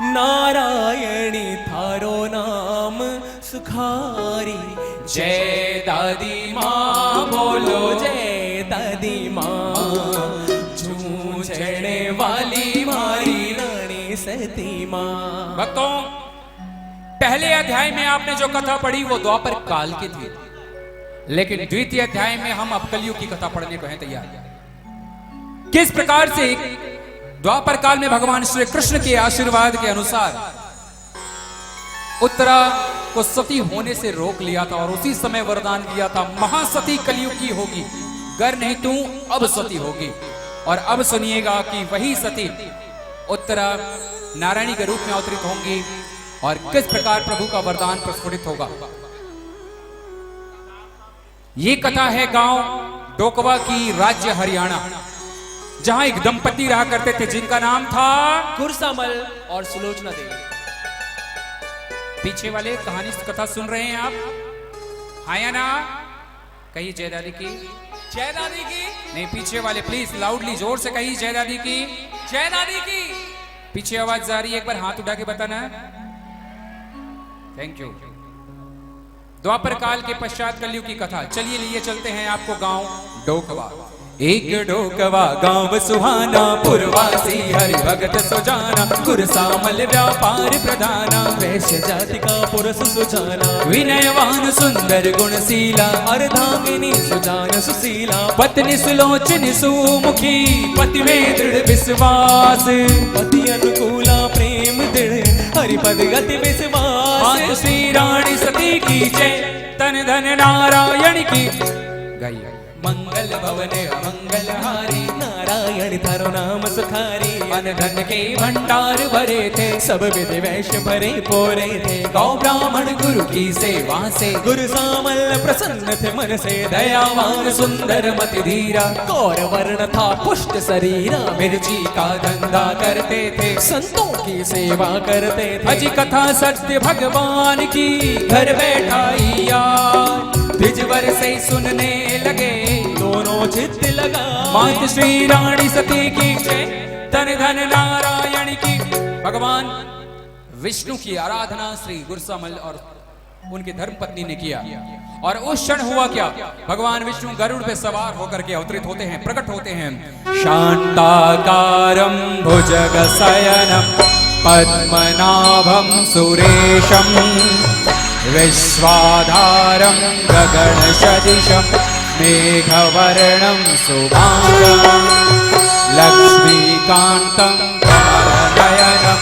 नारायणी थारो नाम सुखारी। जय दादी माँ बोलो जय दादी माँ, झूझने वाली मारी रानी सती माँ। भक्तों, पहले अध्याय में आपने जो कथा पढ़ी वो द्वापर काल की थी, लेकिन द्वितीय अध्याय में हम अब कलयुग की कथा पढ़ने को हैं तैयार। किस प्रकार से द्वापर काल में भगवान श्री कृष्ण के आशीर्वाद के अनुसार उत्तरा को सती होने से रोक लिया था और उसी समय वरदान दिया था महासती कलयुग की होगी, गर नहीं तू अब सती होगी। और अब सुनिएगा कि वही सती उत्तरा नारायणी के रूप में अवतरित होंगी और किस प्रकार प्रभु का वरदान प्रस्फुटित होगा। ये कथा है गांव डोकवा की, राज्य हरियाणा, जहां एक दंपति रहा करते थे जिनका नाम था कुरसामल और सुलोचना देवी। पीछे वाले कहानी कथा सुन रहे हैं आप? हाँ या ना? कहिए जय दादी की। जय दादी की। नहीं, पीछे वाले प्लीज लाउडली जोर से कहिए जय दादी की। जय दादी की। पीछे आवाज जा रही है, एक बार हाथ उठा के बताना। Thank you. द्वापर काल के पश्चात कलयुग की कथा। चलिए लिए चलते हैं आपको गांव डोकवा। एक डोकवा गांव सुहाना, पुरवासी हरि भगत सुजाना, कुरसामल व्यापार प्रधाना, वैश्य जाति का पुरुष सुजाना, विनयवान सुंदर गुणशीला, अर्धांगिनी सुजान सुशीला, पत्नी सुलोचनी सुमुखी, पति में दृढ़ विश्वास, पति अनुकूला प्रेम दृढ़, हरिपद गति विश्वास। मातु श्री रानी सती की जय, तन धन नारायण की। गाइए। मंगल भवन अमंगल हारी, नारायण थारो नाम सुखारी, अन धन के भंडार भरे थे, सब विधि वैश्य भरे पोरे थे, गौ ब्राह्मण गुरु की सेवा से, गुरु सामल प्रसन्न थे मन से, दयावान सुंदर मति धीरा, गौर वर्ण था पुष्ट शरीरा, मिर्ची का धंधा करते थे, संतों की सेवा करते थे। अजी कथा सत्य भगवान की, घर बैठाई यार, द्विजवर से सुनने लगे, दोनों चित्त लगा। मात श्री रानी सती की जय, धन धन नारायण की। भगवान विष्णु की आराधना श्री गुरसामल और उनकी धर्मपत्नी ने किया। और उस क्षण हुआ क्या, भगवान विष्णु गरुड़ पे सवार होकर के अवतरित होते हैं, प्रकट होते हैं। शांताकारं भुजगशयनं पद्मनाभं सुरेशं विश्वाधारं गगनसदृशं मेघवर्णं शुभांगं लक्ष्मीकान्तं कमलनयनं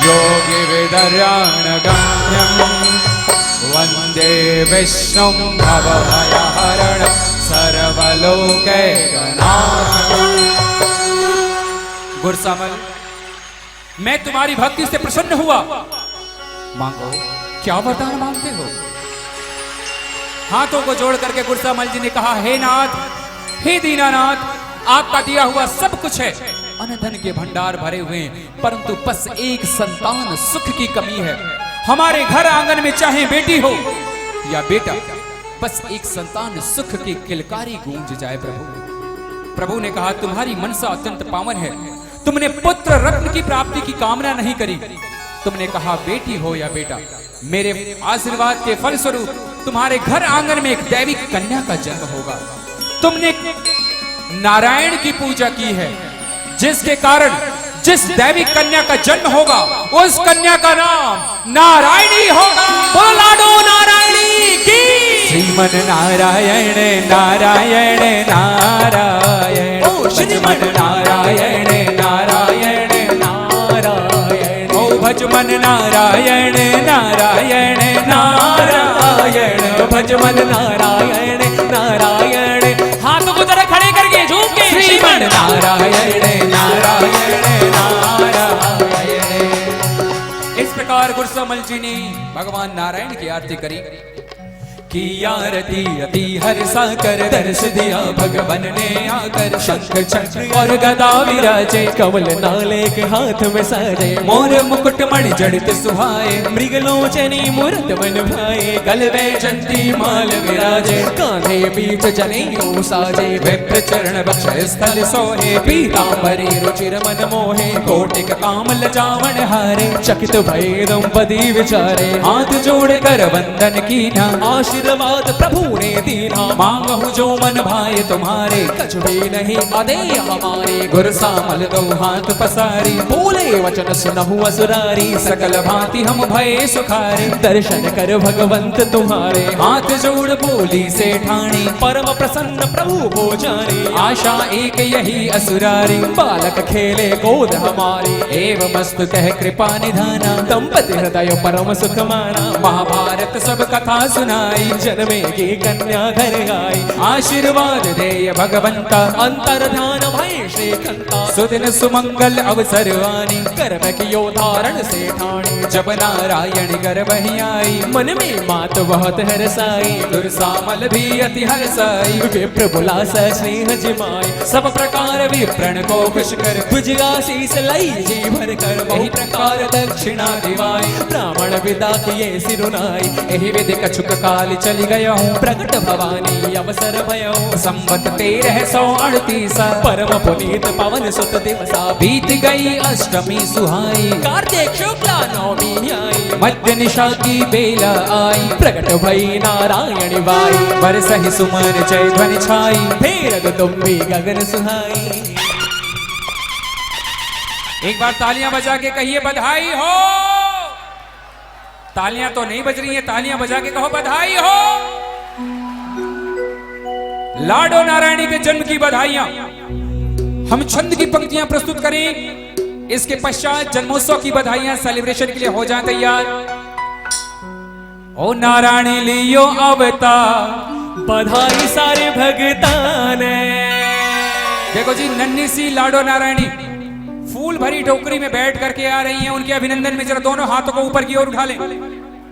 योगिविदर्याणगम्यं वन्दे विष्णुं भवभयहरणं सर्वलोकैकनाथं। गुरसामल, मैं तुम्हारी भक्ति से प्रसन्न हुआ। मांगो, क्या वरदान मांगते हो? हाथों को जोड़ करके गुरसामल जी ने कहा, हे नाथ, हे दीनानाथ, आपका दिया हुआ सब कुछ है, अन्न धन के भंडार भरे हुए हैं, परंतु बस एक संतान सुख की कमी है। हमारे घर आंगन में चाहे बेटी हो या बेटा, बस एक संतान सुख की किलकारी गूंज जाए। प्रभु ने कहा, तुम्हारी मनसा अत्यंत पावन है। तुमने पुत्र रत्न की प्राप्ति की कामना नहीं करी, तुमने कहा बेटी हो या बेटा। मेरे आशीर्वाद के फलस्वरूप तुम्हारे घर आंगन में एक दैवी कन्या का जन्म होगा। तुमने नारायण की पूजा की है, जिसके कारण जिस दैवी कन्या का जन्म होगा उस कन्या का नाम नारायणी होगा। बोला दो नारायणी की। श्रीमन नारायण नारायण नारायण, ओ श्रीमन नारायण नारायण नारायण, ओ भजमन नारायण नारायण नारायण, भजमन नारायण नारायण। हाथों को जरा खड़े करके झूम के श्रीमन नारायण नारायण नारायण। इस प्रकार गुरसामल जी ने भगवान नारायण की आरती करी। की आरती अति हर्षा कर दर्श दिया भगवन ने आकर, शंख चक्र और गदा विराजे, कमल नाले के हाथ में साजे, मोर मुकुट मणि जड़ित सुहाए, मृगलोचनी मूरत मन भाए, गलवे जंती माल विराजे, कांधे बीच जनेऊ साजे, विप्र चरण बक्ष स्थल सोहे, पीतांबरी रुचिर मन मोहे, कोटिक कामल जावन हारे, चकित भये दंपति विचारे, हाथ जोड़ कर वंदन कीना, आशीर्वाद प्रभु ने दीना, मांगहु जो मन भाए तुम्हारे, कछु भी नहीं अदेय हमारे। गुरसामल दो हाथ पसारी, बोले वचन सुनहु असुरारी, सकल भांति हम भये सुखारे, दर्शन कर भगवंत तुम्हारे, हाथ जोड़ बोली से ठाणी, परम प्रसन्न प्रभु को जाने, आशा एक यही असुरारी, बालक खेले गोद हमारी, एवं मस्त कह कृपा निधाना, दंपति हृदय परम सुख माना, महाभारत सब कथा सुनाई, जन्मेगी कन्या घर आई, आशीर्वाद दे भगवंता, अंतर ध्यान भय श्रीकंता, सुदिन सुमंगल अवसर वानी, गर्भ कियो धारण से ठाणी, जब नारायण गर्भ ही आई, मन में मात बहुत हरसाई, गुरसामल भी अति हरसाई, विप्र बुलास स्नेह जिमाई, सब प्रकार विप्रण को खुश कर, भुजगासीस लई जी भर कर, बहु प्रकार दक्षिणा दिवाई, ब्राह्मण विदा किए सिरुनाई, एहि विधि कछुक काल चली गया हूँ, प्रकट भवानी अवसर भयो, संवत 1338 परम पुनीत पवन सुत दिवसा, बीत गई अष्टमी सुहाई, कार्तिक शुक्ला नवमी आई, मध्य निशा की बेला आई, प्रकट भई नारायणी बाई, बरसहि सुमन जय ध्वनि छाई, फेरद तुम्बी गगन सुहाई। एक बार तालियां बजा के कहिए बधाई हो। तालियां तो नहीं बज रही हैं, तालियां बजा के कहो बधाई हो। लाडो नारायणी के जन्म की बधाइयां। हम छंद की पंक्तियां प्रस्तुत करें, इसके पश्चात जन्मोत्सव की बधाइयां सेलिब्रेशन के लिए हो जाए तैयार। ओ नारायणी लियो अवतार, बधाई सारे भगतान। देखो जी, नन्ही सी लाडो नारायणी फूल भरी टोकरी में बैठ करके आ रही हैं। उनके अभिनंदन में जरा दोनों हाथों को ऊपर की ओर उठा लें।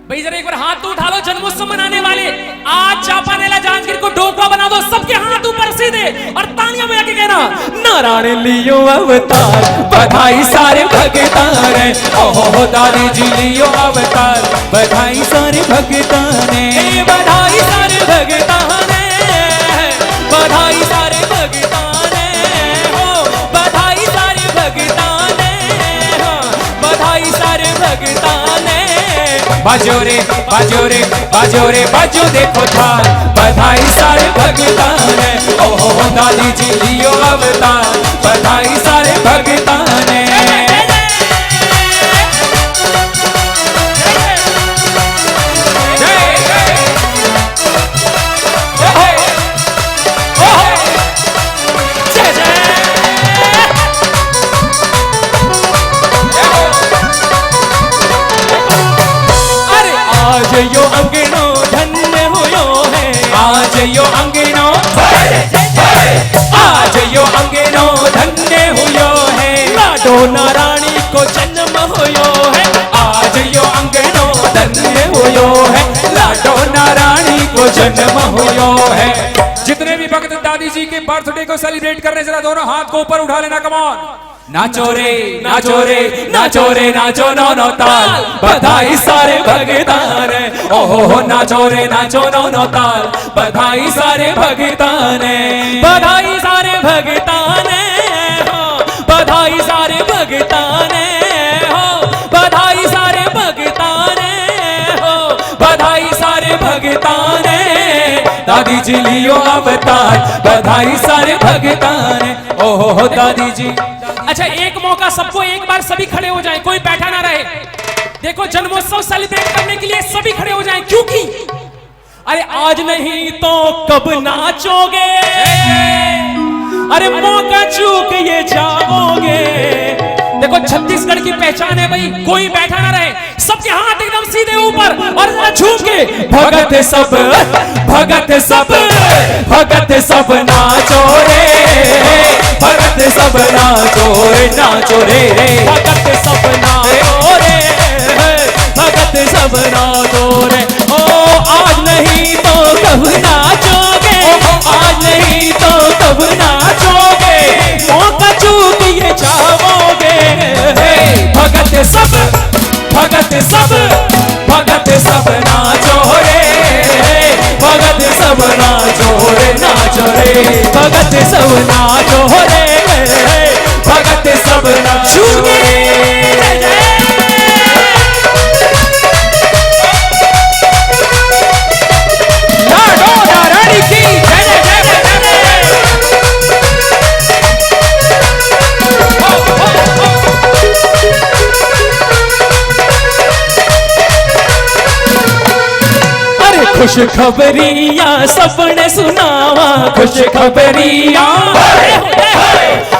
भाई जरा एक बार हाथ तो उठा लो। जन्मोत्सव मनाने वाले आज चापानेला जांजगीर को डोका बना दो, सबके हाथ ऊपर सीधे और तालियां बजा के कहना नारायण लियो अवतार, बधाई सारे भगतान। ओहो दादी जी लियो अवतार, बधाई सारे भगतान, बधाई सारे भगतान, बधाई सारे भगतान, हो बधाई सारे भगतान, हो बधाई सारे भगतान, बाजो रे बाजो रे बाजो रे बाजो देखो थाल, बधाई सारे भगतान ने, ओहो दादी जी लियो अवतार, बधाई सारे भगतान ने। आज यो अंगनो धन्य हुयो है, आज यो अंगनो, आज यो अंगनो धन्य हुयो है, लाडो नारायणी को जन्म हुयो है, आज यो अंगनो धन्य हुयो है, लाडो नारायणी को जन्म हुयो है। जितने भी भक्त दादी जी के बर्थडे को सेलिब्रेट कर रहे हैं, जरा दोनों हाथ को ऊपर उठा लेना, कमॉन। नाचो रे नाचो रे नाचो रे नाचो नो ताल, बधाई सारे भगतान ने, ओहो नाचो रे नाचो नो ताल, बधाई सारे भगतान ने, बधाई सारे भगतान ने हो, बधाई सारे भगतान ने हो, बधाई सारे भगतान ने हो, बधाई सारे भगतान ने, दादी जी लियो अवतार, बधाई सारे भगतान ने, ओहो दादी जी। अच्छा एक मौका सबको, एक बार सभी खड़े हो जाएं, कोई बैठा ना रहे। देखो जन्मोत्सव सेलिब्रेट करने के लिए सभी खड़े हो जाएं, क्योंकि अरे आज नहीं तो कब नाचोगे, अरे मौका चूक ये जाओगे। देखो छत्तीसगढ़ की पहचान है भाई, कोई बैठा ना रहे, सबके हाथ एकदम सीधे ऊपर और झूम के भगत सब भगत सब भगत सब नाचो रे, भगत सब नाचो रे नाचो रे, भगत सब नाचो रे, भगत सब नाचो रे। ओ आज नहीं तो कब नाचोगे, आज नहीं तो कब नाचोगे, मौका चूक ये जाओगे। भगत सब भगत सब भगत सब नाचो रे, भगत सब नाचो रे नाचो रे, भगत सब नाचो रे, भगत सब नाचो रे। लाडो नारायणी की जय जय जय जय। खुश खबरिया सबने सुनावा, खुश खबरिया,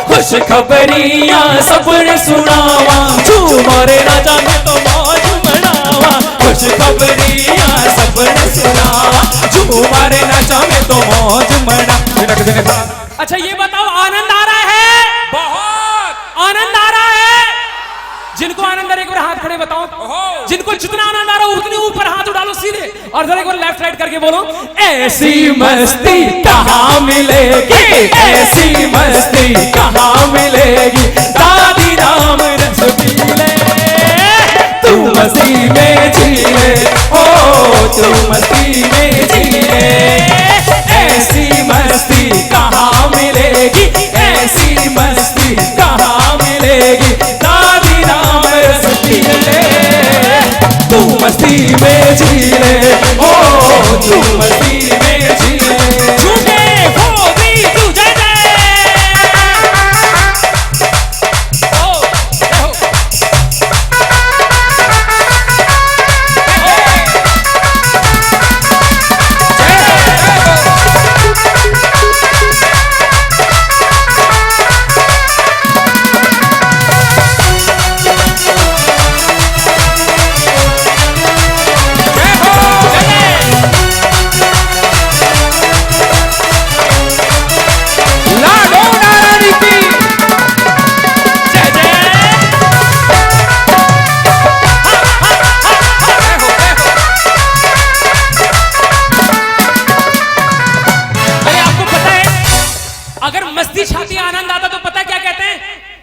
खुश खबरिया सबने सुनावा, झूमरे राजा में तो मौज मनावा, खुश खबरिया सबने सुनावा, झूमरे राजा में तो मौज मना। अच्छा ये बताओ आनंद आ रहा है, बहुत आनंद आ रहा है? जिनको आनंद आ रहा है एक बार हाथ खड़े बताओ, जिनको जितना आनंद आ रहा है उतने ऊपर हाथ उठा लो सीधे, और जरा एक बार लेफ्ट राइट करके बोलो, ऐसी मस्ती कहाँ मिलेगी, ऐसी मस्ती कहाँ मिलेगी, दादी राम रस पीले, तू मस्ती में जीले, ओ तू मस्ती में जीले, ऐसी मस्ती कहाँ मिलेगी, ऐसी मस्ती कहाँ मिलेगी, दादी राम रस पीले, तू मस्ती में जीले, ओ तू मस्ती में जीले। झूठे हो भी तू जय जय।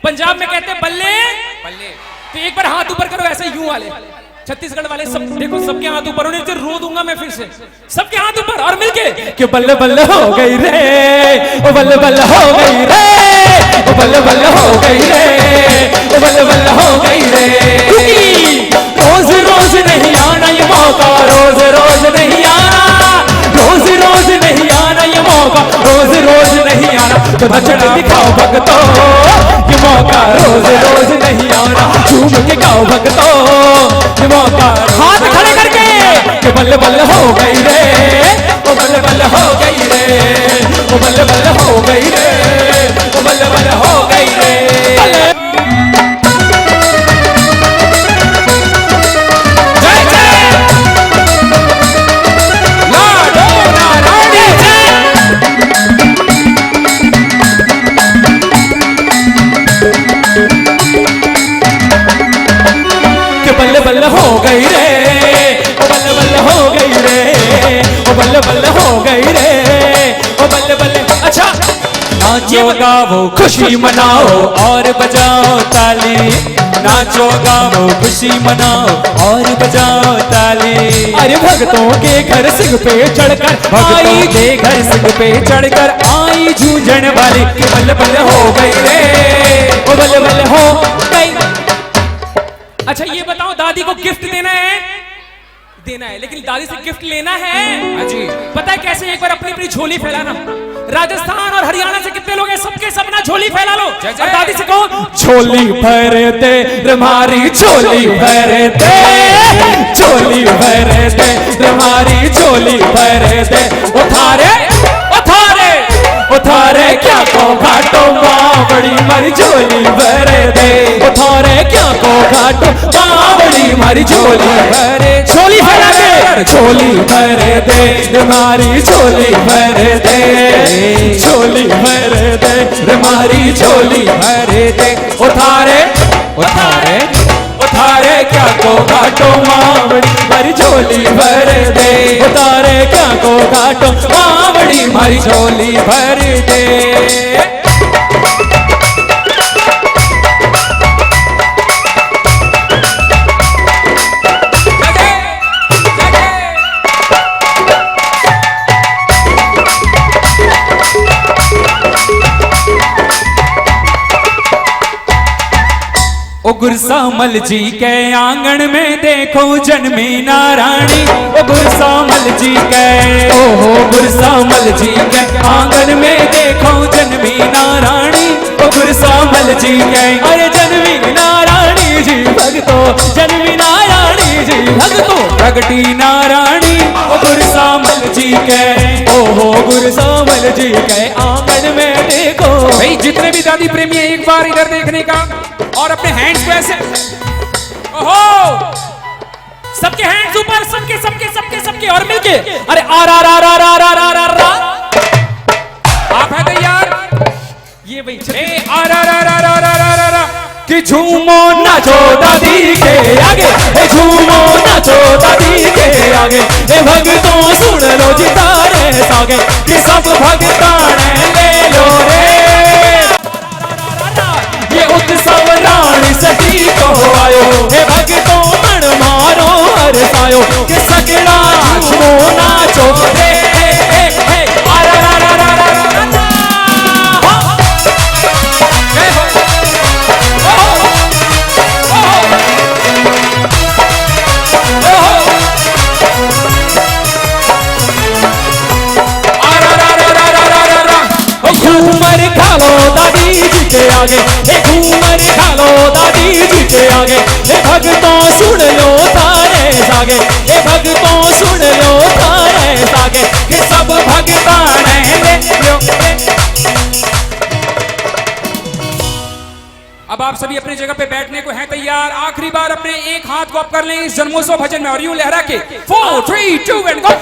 पंजाब में कहते हैं बल्ले बल्ले। तो एक बार हाथ ऊपर करो ऐसे यूं वाले छत्तीसगढ़ वाले सब देखो, सबके हाथ ऊपर होने से रो दूंगा मैं फिर से, सबके हाथ ऊपर और मिलके कि बल्ले बल्ले हो गई रे, ओ बल्ले बल्ले हो गई रे, ओ बल्ले बल्ले हो गई रे, ओ बल्ले बल्ले हो गई रे, रोज रोज नहीं आना भक्तों मौका हाथ खड़े करके कि बल्ले बल्ले हो गई रे, ओ बल्ले बल्ले हो गई रे, ओ बल्ले बल्ले हो गई रे, ओ बल्ले बल्ले हो गई रे। जय जय लाडो नारायणी जय। कि बल्ले बल्ले हो गई रे, ओ बल्ले बल्ले हो गई रे, ओ बल्ले बल्ले हो गई रे, ओ बल्ले बल्ले। अच्छा नाचो गाओ खुशी मनाओ और बजाओ ताली, नाचो गाओ खुशी मनाओ और बजाओ ताली। अरे भक्तों के घर सिंह पे चढ़कर भक्तों के घर सिंह पे चढ़कर आई जूझन वाली कि बल्ले बल्ले हो गई रे, ओ बल्ले बल्ले हो गई। अच्छा ये बताओ, दादी को गिफ्ट देना है? देना है, लेकिन दादी से गिफ्ट लेना है। हाँ जी। पता है कैसे? एक बार अपनी अपनी झोली फैलाना। राजस्थान और हरियाणा से कितने लोग हैं? सबके सब ना झोली फैला लो जय जय। और दादी से कहो झोली भर दे रमारी, झोली भर दे, झोली भर दे रमारी, झोली भर दे। उठारे उठारे उठारे क्या को घाटो बावड़ी मारी झोली भर दे, उठारे क्या को घाटो बावड़ी मारी झोली भर। झोली फैला के झोली भर दे रमारी, झोली भर दे, झोली भर दे रमारी, झोली भर दे। उठारे उठारे उठारे क्या को घाटो मावड़ी मारी झोली भर दे, उतारे क्या को घाटो मावड़ी मारी झोली भर दे। ओ गुरसामल जी के आंगन में देखो जन्मी नारायणी, ओ गुरसामल जी के, ओहो गुरसामल जी के आंगन में देखो जन्मी नारायणी, ओ गुरसामल जी के। अरे जन्मी नारायणी जी भक्तों, जन्मी नारायणी जी भक्तों, प्रगटी नारायणी ओ गुरसामल जी के, ओहो गुरसामल जी के आंगन में देखो। भाई जितने भी दादी प्रेमी हैं, एक बार इधर देखने का और अपने हैंड्स को ऐसे, ओहो सबके हैंड्स ऊपर, सबके सबके सबके सबके और मिलके अरे आर आर आर आर आर आर आर आर आप है तैयार? ये भाई ए आर आर आर आर आर आर आर आर। कि झूमो नाचो दादी के आगे, ए झूमो नाचो दादी के आगे, ए भक्तों सुन लो जितारे सागे, कि सब भक्ताने ले लो रे। ये उत्सव रानी सती को आयो, हे भक्तों मन मारो हरसायो, कि सगड़ा झूमो नाचो रे। घूमर खा लो दादी जी के आगे, हे घूमर खा लो दादी जी के आगे, हे भक्तों सुन लो तारे सागे, हे भक्तों सुन लो तारे सागे, कि सब भक्ताने ले लो। अब आप सभी अपनी जगह पे बैठने को हैं तैयार? आखिरी बार अपने एक हाथ को आप कर लें इस जन्मोत्सव भजन में और यूं लहरा के 4 3 2 एंड गो।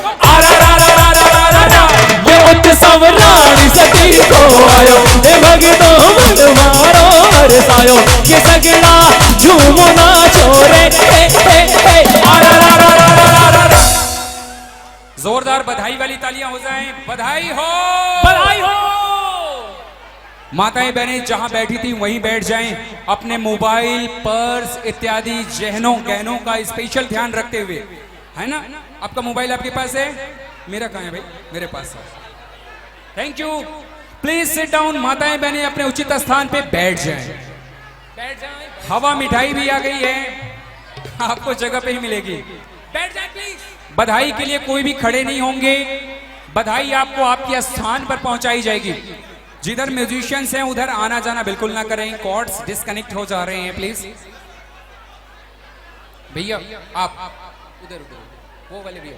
ये उत्सव रानी सती को आयो, हे भक्तों मन मारो हरसायो, कि सगड़ा झूमो नाचो रे। जोरदार बधाई वाली तालियां हो जाएं। बधाई हो, बधाई हो। माताएं बहनें जहां बैठी थी वहीं बैठ जाएं, अपने मोबाइल पर्स इत्यादि गहनों का स्पेशल ध्यान रखते हुए, है ना? आपका मोबाइल आपके पास है? मेरा कहाँ है भाई? मेरे पास है। Thank you. Please sit down. माताएं बहनें अपने उचित स्थान पे बैठ जाएं। बैठ जाए, हवा मिठाई भी आ गई है, आपको जगह पे ही मिलेगी। बैठ जाए प्लीज। बधाई के लिए कोई भी खड़े नहीं होंगे, बधाई आपको आपके स्थान पर पहुंचाई जाएगी। जिधर म्यूजिशियंस हैं उधर आना जाना बिल्कुल ना करें, कॉर्ड्स डिस्कनेक्ट हो जा रहे हैं प्लीज। भैया आप उधर उधर वो वाले भैया,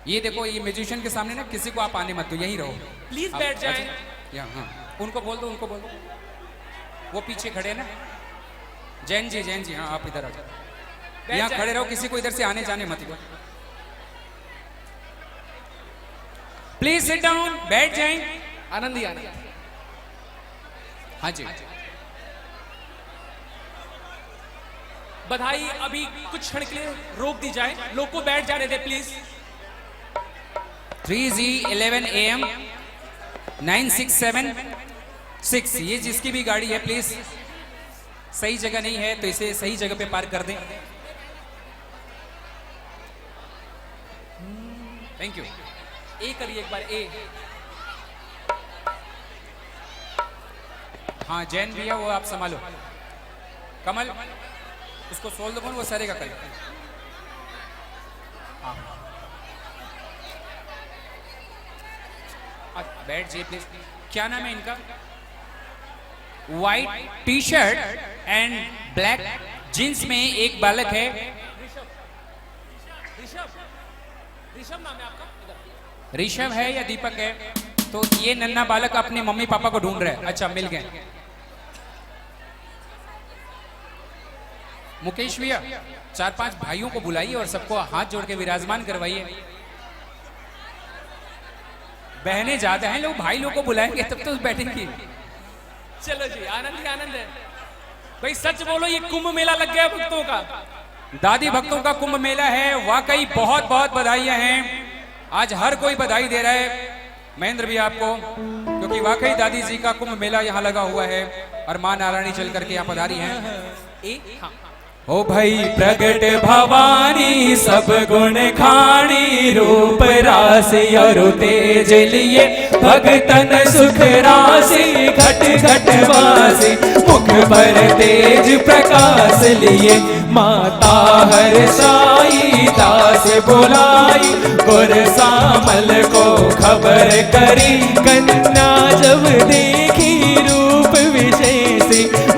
ये देखो, ये म्यूजिशियन के सामने ना किसी को आप आने मत दो, यहीं रहो प्लीज आप- बैठ जाएं। अच्छा, यहाँ हाँ, उनको बोल दो, उनको बोल दो, वो पीछे खड़े हैं ना, जैन जी हाँ, आप इधर आ जाओ, यहाँ जाएं। खड़े रहो, किसी को इधर से आने जाने मत दो। प्लीज सिट डाउन, बैठ जाएं। आनंद ही आनंद। हाँ जी, बधाई अभी कुछ क्षण के लिए रोक दी जाए, लोग को बैठ जाने दे प्लीज। 3Z11 AM 9676, ये जिसकी भी गाड़ी है प्लीज, सही जगह नहीं है तो इसे सही जगह पे पार्क कर दें। Thank you. ए करिए एक बार, ए। हाँ जैन भैया वो आप संभालो, कमल उसको सोल दो, वो सारे का कर। बैठ जाइए प्लीज। क्या नाम है इनका? White T shirt and black jeans में एक बालक है, ऋषभ नाम है आपका? ऋषभ है या दीपक है? तो ये नन्हा बालक अपने मम्मी पापा को ढूंढ रहा है। अच्छा मिल गए। मुकेश भैया 4-5 भाइयों को बुलाइए और सबको हाथ जोड़ के विराजमान करवाइए। बहनें ज्यादा हैं, लोग भाई लोग को बुलाएंगे तब तो बैठेंगे। चलो जी, आनंद ही आनंद है। भाई सच बोलो, ये कुंभ मेला लग गया भक्तों का। दादी भक्तों का कुंभ मेला है, वाकई बहुत बहुत बधाइयां हैं। आज हर कोई बधाई दे रहा है महेंद्र भी आपको, क्योंकि वाकई दादी जी का कुंभ मेला यहाँ लगा हुआ है और मां नारायणी चल करके यहाँ पधारी हैं। ओ भाई प्रगट भवानी सब गुण खानी, रूप राशि और तेज लिए भगतन सुख राशि, घट घट वासी मुख पर तेज प्रकाश लिए। माता हर साई दास बुलाई, गुर सामल को खबर करी, कन्या जब देखी रूप विशेष,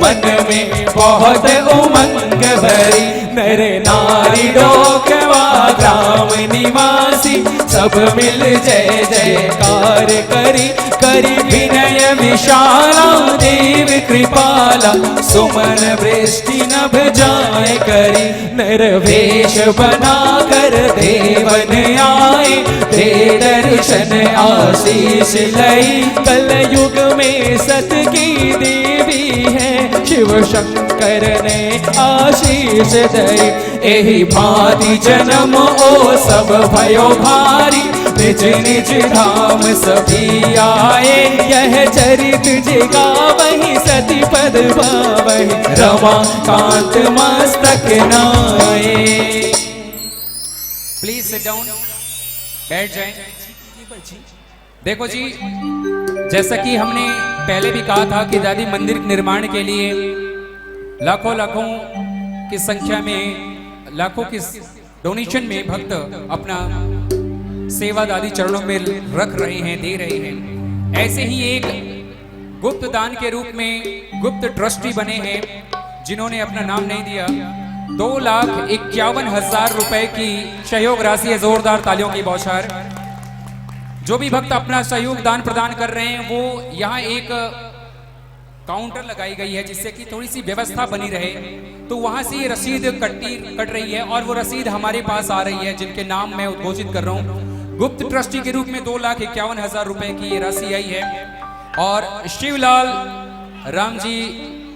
मन में बहुत उमंग भरी। नर नारी डोकवा ग्राम निवासी, सब मिल जय जयकार करी, करी विनय विशाला देव कृपाला, सुमन वृष्टि नभ जाए करी। नर वेश बना कर देवन आए, दे दर्शन आशीष लई, कल युग में सत की देवी है, शिव शंकर ने आशीष दई। एही भांति जन्म ओ सब भयो भारी, निज निज धाम सभी आए, यह चरित जिगा वही सती पद पावहि, रमा कांत मस्तक नाए। प्लीज सिट डाउन, बैठ जाएं। देखो जी, जैसा कि हमने पहले भी कहा था कि दादी मंदिर निर्माण के लिए लाखों लाखों की संख्या में, लाखों की डोनेशन में भक्त अपना सेवा दादी चरणों में रख रहे हैं, दे रहे हैं। ऐसे ही एक गुप्त दान के रूप में गुप्त ट्रस्टी बने हैं, जिन्होंने अपना नाम नहीं दिया। 2,51,000 रुपए की सहयोग राशि है। जोरदार तालियों की बौछार। जो भी भक्त अपना सहयोग दान प्रदान कर रहे हैं, वो यहाँ एक काउंटर लगाई गई है जिससे कि थोड़ी सी व्यवस्था बनी रहे। तो वहां से ये रसीद कट रही है और वो रसीद हमारे पास आ रही है, जिनके नाम मैं उद्घोषित कर रहा हूँ। गुप्त ट्रस्टी के रूप में 2,51,000 रुपए की ये राशि आई है। और शिवलाल रामजी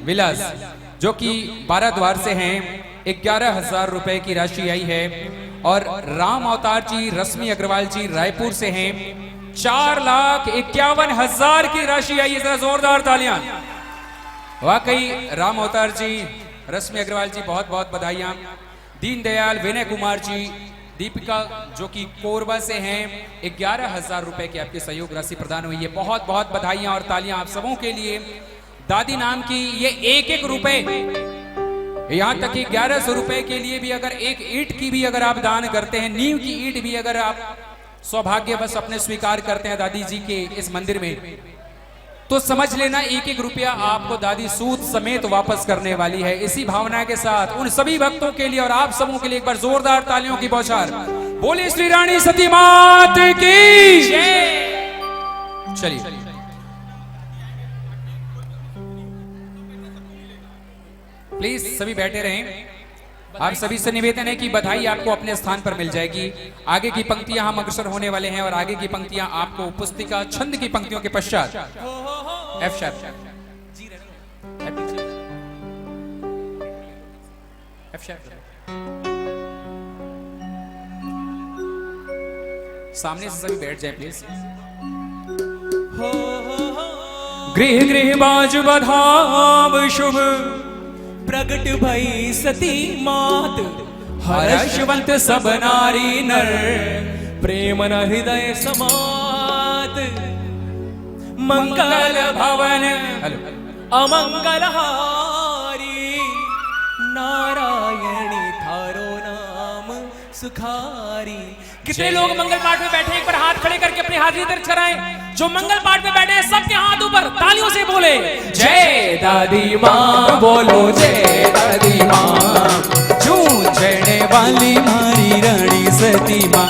विलास जो कि 12 द्वार से हैं, 11,000 रुपए की राशि आई है। और राम अवतार जी रश्मि अग्रवाल जी रायपुर से हैं, 4,51,000 की राशि आई है। जरा जोरदार तालियां। वाकई राम अवतार जी रश्मि अग्रवाल जी बहुत बहुत बधाइयां। दीनदयाल विनय कुमार जी दीपिका जो कि कोरबा से हैं, 11,000 रुपए की आपकी सहयोग राशि प्रदान हुई है। बहुत बहुत बधाइयां और तालियां आप सबों के लिए। दादी नाम की ये एक रुपए, यहां तक कि 1,100 रुपए के लिए भी अगर एक ईंट की भी अगर आप दान करते हैं, नींव की ईंट भी अगर आप सौभाग्यवश अपने स्वीकार करते हैं दादी जी के इस मंदिर में, तो समझ लेना 1-1 रुपया आपको दादी सूद समेत वापस करने वाली है। इसी भावना के साथ उन सभी भक्तों के लिए और आप सबों के लिए एक बार जोरदार तालियों की बौछार। बोलिए श्री रानी सती मात की जय। चलिए प्लीज सभी बैठे रहें। आप सभी से निवेदन है कि बधाई आपको अपने स्थान पर मिल जाएगी। आगे की पंक्तियां हम अग्रसर होने वाले हैं और आगे की पंक्तियां आपको पुस्तिका छंद की पंक्तियों के पश्चात एफ शार्प सामने से सभी बैठ जाए प्लीज। गृह गृह बाज बधाव शुभ प्रगट भई सती मात हर्षवंत सब नारी नर प्रेम न हृदय समात मंगल भवन अमंगल हारी नारायणी थारो नाम सुखारी। कितने लोग मंगल पाठ में बैठे एक बार हाथ खड़े करके अपनी हाजिरी दर्ज कराएं। जो मंगल पाठ में बैठे सबके हाथ ऊपर तालियों से बोले जय दादी माँ, बोलो जय दादी माँ। जूझने वाली मारी रानी सती माँ,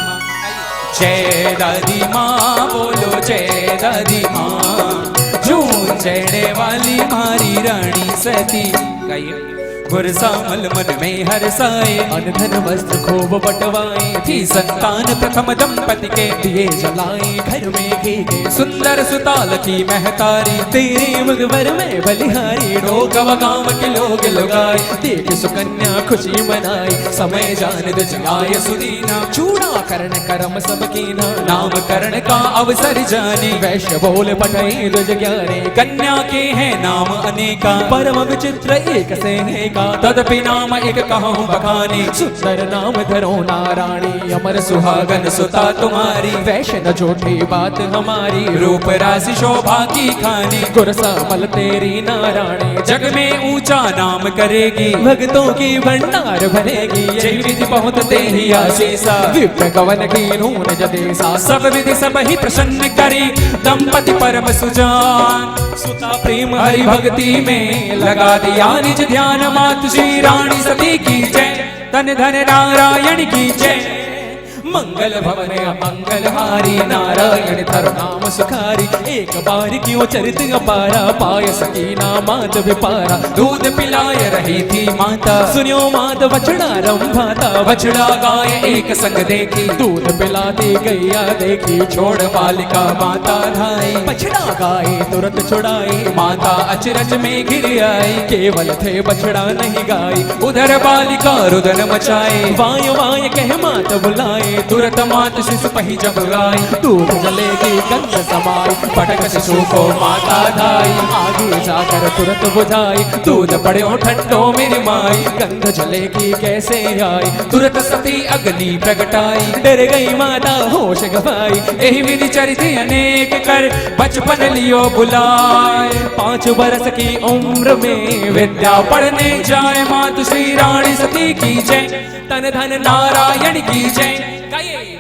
जय दादी माँ, बोलो जय दादी माँ। जूझने वाली मारी रानी सती। गाइए। गुरसामल मन में हर्षाए, अन धन वस्त्र खूब बटवाए। थी संतान प्रथम दंपति के दिए जलाए, घर में घी सुंदर सुताल की महतारी। तेरे मुखबर में बलिहारी, लोग गांव के लोग लुगाए। देख सुकन्या खुशी मनाई, समय जान दजाए सुदीना। चूड़ा करण करम सब कीना, नाम करण का अवसर जाने। वैश्य बोल पठाई दुज ज्ञाने, कन्या के हैं नाम अनेका। परम विचित्र एक से का, तदपि नाम एक कहूँ बखाने। सुंदर नाम धरो नारायणी, अमर सुहागन सुता तुम्हारी। वैश्य न झूठी बात हमारी, रूप राशि शोभा की खानी। गुरसामल तेरी नारायणी, जग में ऊंचा नाम करेगी। भक्तों की भंडार भरेगी, यही विधि बहुत तेरी आशीषा। दिव्य गवन की नून जदेसा, सब विधि सब ही प्रसन्न करी। दंपति परम सुजान, सुता प्रेम हरि भक्ति में लगा दिया निज ध्यान। मात श्री रानी सती की जय, धन धन नारायण की जय। मंगल भवन मंगल हारी, नारायण थर नाम सुखारी। एक बार क्यों चरित अपारा, पाय सकीना मात विपारा। दूध पिलाय रही थी माता, सुनियो मात बछड़ा रंभाता। बछड़ा गाय एक संग देखी, दूध पिलाती गैया देखी। छोड़ बालिका माता धाई, बछड़ा गाय तुरंत छुड़ाई। माता अचरज में गिर आई, केवल थे बछड़ा नहीं गाय। उधर बालिका रुदन मचाए, वाय वाय कह मात बुलाए। तुरंत मात शिशु पही जब गाय, दूध जलेगी गंध समाई। पटक शिशु को माता धाई, आगे जाकर तुरंत बुझाई। दूध पड़ो ठंडो मेरी माई, गंध जलेगी कैसे आई। तुरंत सती अग्नि प्रगटाई, डर गई माता होश गवाई। यही विधि चरित अनेक कर, बचपन लियो बुलाए। 5 बरस की उम्र में विद्या पढ़ने जाए। मात श्री रानी सती की जय, तन धन नारायण की जय।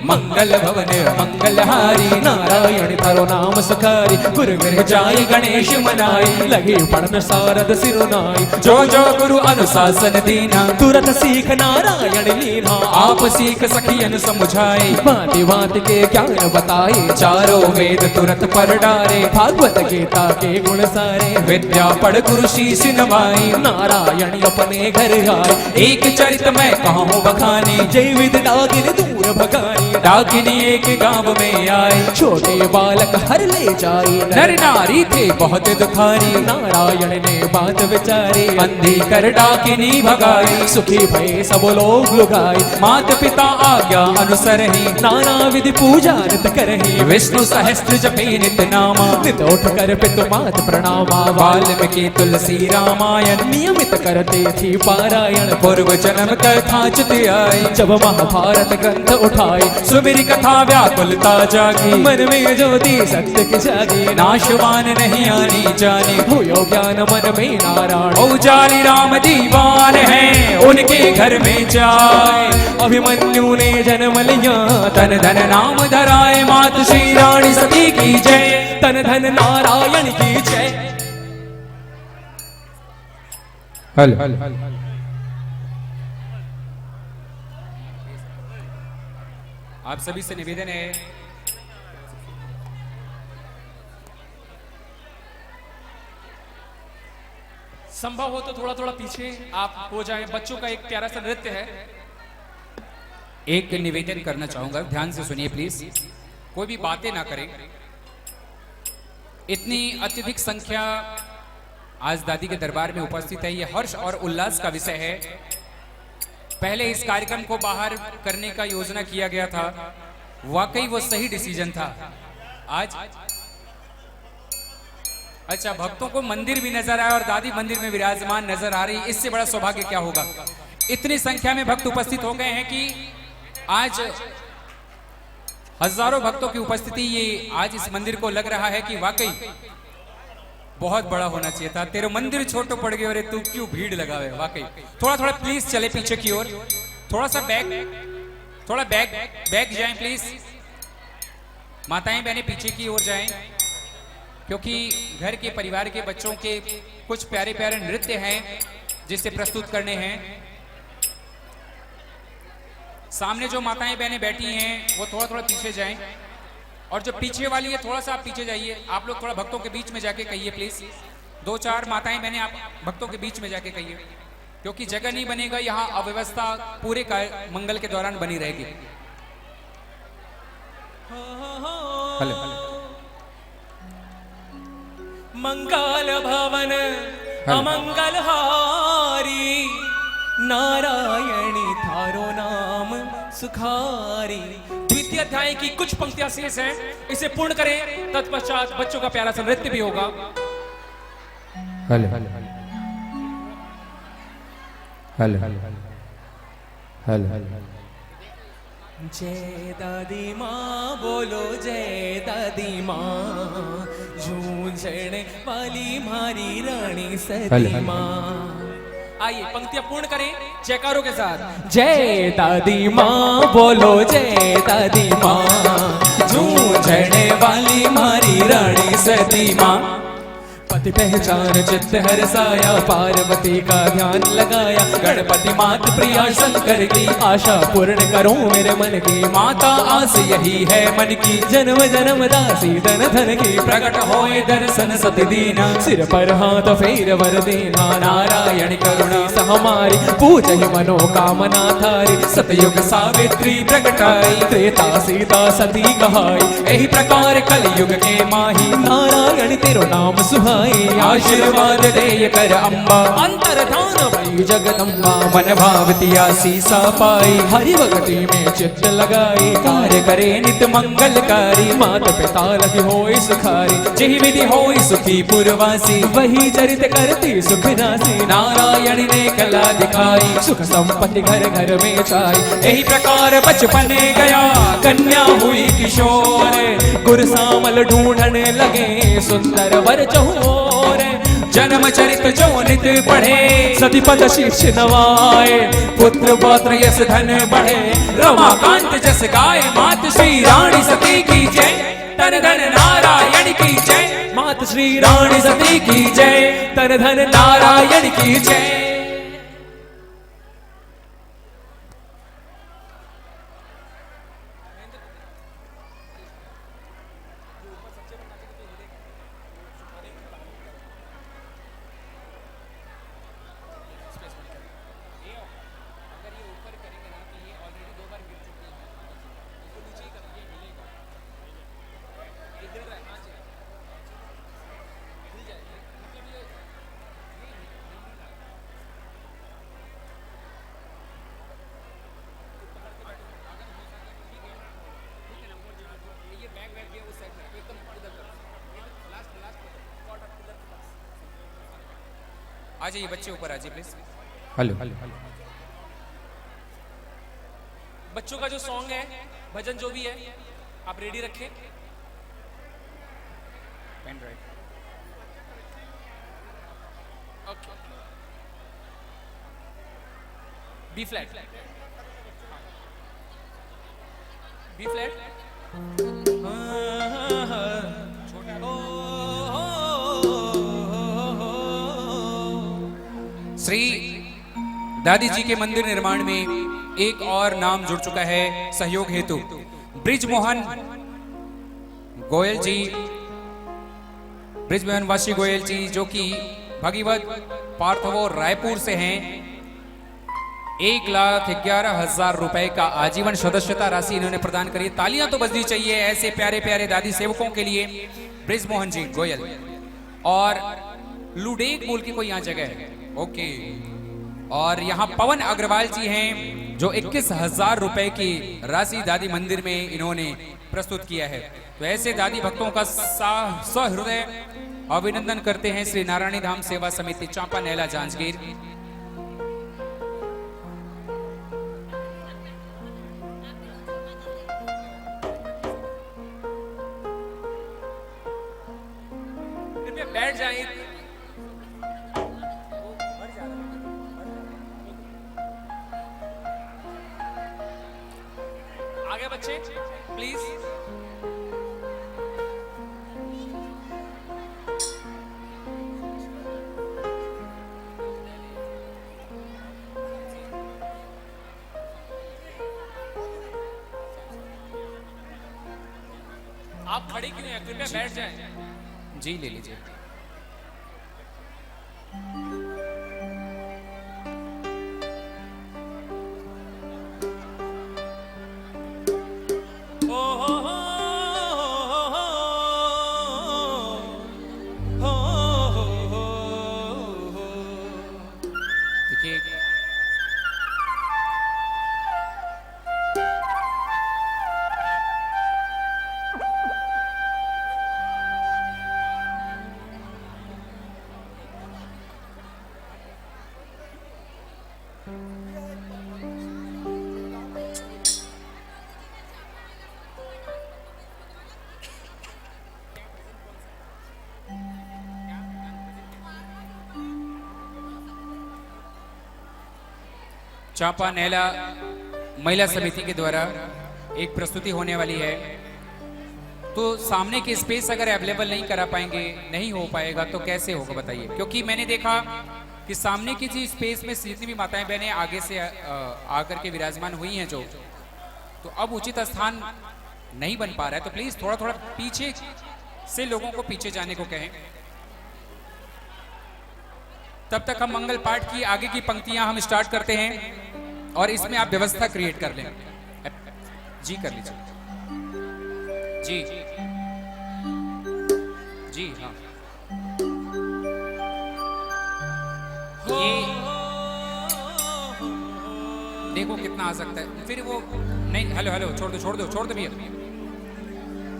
मंगल भवन मंगल हारी, नारायण थारो नाम सुखारी। गुरु गृह जाई गणेश मनाई, लगे पढ़न सारद सिरुनाई। जो जो गुरु अनुशासन दीना, तुरंत सीख नारायण लीना। आप सीख सखियन समझाए, भांति भांति के ज्ञान बताए। चारों वेद तुरंत पर डारे, भागवत गीता के गुण सारे। विद्या पढ़ गुरु शीश नवाई, नारायण अपने घर आए। एक चरित मैं कहूँ बखानी, जय विद डागिन दूर भगानी। डाकिनी एक गांव में आए, छोटे बालक हर ले जाए। नर नारी थे बहुत दुखारी, नारायण ने बात विचारी। अंधी कर डाकिनी भगाई, सुखी भय सब लोग लुगाई। माता पिता आज्ञा अनुसर ही, नाना विधि पूजा नित करही। विष्णु सहस्त्र जपे नित नामा, नित उठ कर पितु मात प्रणामा। वाल्मीकि तुलसी रामायण नियमित करते थी पारायण। पूर्व जन्म कथा चित आई, जब महाभारत ग्रंथ उठाई, सुमिरी कथा व्याकुलता जागी, मन में ज्योति सत्य की जागी, नाशवान नहीं आनी जानी, हुयो ज्ञान मन में नारायण, उजाली राम दीवान है उनके घर में जाए। अभिमन्यु ने जन्म लिया, तन धन नाम धराए, मात श्री रानी सती की जय। तन धन नारायण की जय। हल आप सभी से निवेदन है, संभव हो तो थोड़ा थोड़ा पीछे आप हो जाएं। बच्चों का एक प्यारा सा नृत्य है। एक निवेदन करना चाहूंगा, ध्यान से सुनिए प्लीज, कोई भी बातें ना करें। इतनी अत्यधिक संख्या आज दादी के दरबार में उपस्थित है, यह हर्ष और उल्लास का विषय है। पहले इस कार्यक्रम को बाहर करने का योजना किया गया था, वाकई वो सही डिसीजन था। आज अच्छा, भक्तों को मंदिर भी नजर आया और दादी मंदिर में विराजमान नजर आ रही, इससे बड़ा सौभाग्य क्या होगा। इतनी संख्या में भक्त उपस्थित हो गए हैं कि आज हजारों भक्तों की उपस्थिति, ये आज इस मंदिर को लग रहा है कि वाकई बहुत बड़ा होना चाहिए था। तेरे मंदिर छोटो पड़ गए, अरे तू क्यों भीड़ लगावे। वाकई थोड़ा थोड़ा प्लीज चले पीछे की ओर, थोड़ा सा बैक, थोड़ा बैक जाएं प्लीज। माताएं बहनें पीछे की ओर जाएं, क्योंकि घर के परिवार के बच्चों के कुछ प्यारे प्यारे नृत्य हैं जिसे प्रस्तुत करने हैं। सामने जो माताएं बहनें बैठी हैं वो थोड़ा थोड़ा पीछे जाएं, और जो पीछे वाली है थोड़ा सा आप पीछे जाइए। आप लोग थोड़ा भक्तों के बीच में जाके कहिए प्लीज, 2-4 माताएं बहनें आप भक्तों के बीच में जाके कहिए, क्योंकि जगह नहीं बनेगा, यहाँ अव्यवस्था पूरे मंगल के दौरान बनी रहेगी। हेलो मंगल भवन अमंगल हारी, नारायणी थारो नाम सुखारी। द्वितीय अध्याय की कुछ पंक्तियां शेष हैं, इसे पूर्ण करें, तत्पश्चात बच्चों का प्यारा सा नृत्य भी होगा। हेलो हेलो हेलो जय दादी माँ बोलो, जय दादी माँ, झूंझने वाली मारी रानी सती माँ। आइए पंक्तियां पूर्ण करें जयकारों के साथ। जय दादी माँ बोलो, जय दादी माँ, झूंझने वाली मारी रानी सती माँ। पति पहचान चित्त हरसाया, पार्वती का ध्यान लगाया, गणपति मात प्रिया शंकर की आशा पूर्ण करो मेरे मन की। माता आस यही है मन की, जन्म जन्म दासी धन धन की, प्रकट होए दर्शन सती दीना, सिर पर हाथ फेर वर देना, नारायण करुणा सहमारी, पूजहि मनोकामना थारी, सतयुग सावित्री प्रगटाई, त्रेता सीता सती कहाई, यही प्रकार कलयुग के माही, नारायण तेरो नाम सुहाई। आशीर्वाद दे कर अम्बा, अंतर्धान भई जगदम्बा, मन भावती आसीसा पाई, हरि भक्ति में चित्त लगाई, कार्य करे नित मंगलकारी, मात पिता लगी होई सुखारी, जेहि विधि होई सुखी पुरवासी, वही चरित करती सुख नासी, नारायण ने कला दिखाई, सुख संपत्ति घर घर में छाई, यही प्रकार बचपन गया कन्या हुई किशोर, गुर सामल ढूंढने लगे सुंदर वर चहुओर, जन्म चरित जो नित पढ़े, सतीपद शीर्ष नवाए, पुत्र पौत्र यश धन बढ़े, रमाकांत जस गाय, मात श्री रानी सती की जय, तन धन नारायण की जय, मात श्री रानी सती की जय, तन धन नारायण की जय। आ जाइए बच्चे, ऊपर आ जाइए प्लीज। हेलो बच्चों का जो सॉन्ग है, भजन जो भी है, आप रेडी रखें। Pen drive. Okay, B flat, B flat. Shri Dadi ji के मंदिर निर्माण में एक और नाम जुड़ चुका है सहयोग हेतु। ब्रिजमोहन गोयल जी, ब्रिजमोहन वाशी गोयल जी, जो कि भगीवत पार्थवो रायपुर से हैं। 1,11,000 रुपए का आजीवन सदस्यता राशि इन्होंने प्रदान करी। तालियां तो बजनी चाहिए ऐसे प्यारे प्यारे दादी सेवकों के लिए। ब्रिजमोहन जी गोयल। और लुडेक बोल की कोई यहाँ जगह है, ओके। और यहाँ पवन अग्रवाल जी हैं, जो 21,000 रुपए की राशि दादी मंदिर में इन्होंने प्रस्तुत किया है। तो ऐसे दादी भक्तों का सहृदय अभिनंदन करते हैं श्री नारायणी धाम सेवा समिति चांपा नैला जांजगीर। कृपया बैठ जाइए। आगे बच्चे प्लीज। आप खड़े क्यों हैं? कृपया बैठ जाएं। जी ले लीजिए। देखिए चांपा नैला महिला समिति के द्वारा एक प्रस्तुति होने वाली है। तो सामने की स्पेस अगर अवेलेबल नहीं करा पाएंगे, नहीं हो पाएगा तो कैसे होगा बताइए। क्योंकि मैंने देखा कि सामने की जी स्पेस में जितनी भी माताएं बहनें आगे से आकर के विराजमान हुई हैं, जो तो अब उचित स्थान नहीं बन पा रहा है। तो प्लीज थोड़ा थोड़ा पीछे से लोगों को पीछे जाने को कहें। तब तक हम मंगल पाठ की आगे की पंक्तियां हम स्टार्ट करते हैं और इसमें आप व्यवस्था क्रिएट कर लें। जी कर लीजिए। जी जी हाँ। ये देखो कितना आ सकता है। फिर वो नहीं, हेलो हेलो छोड़ दो छोड़ दो छोड़ दो भैया।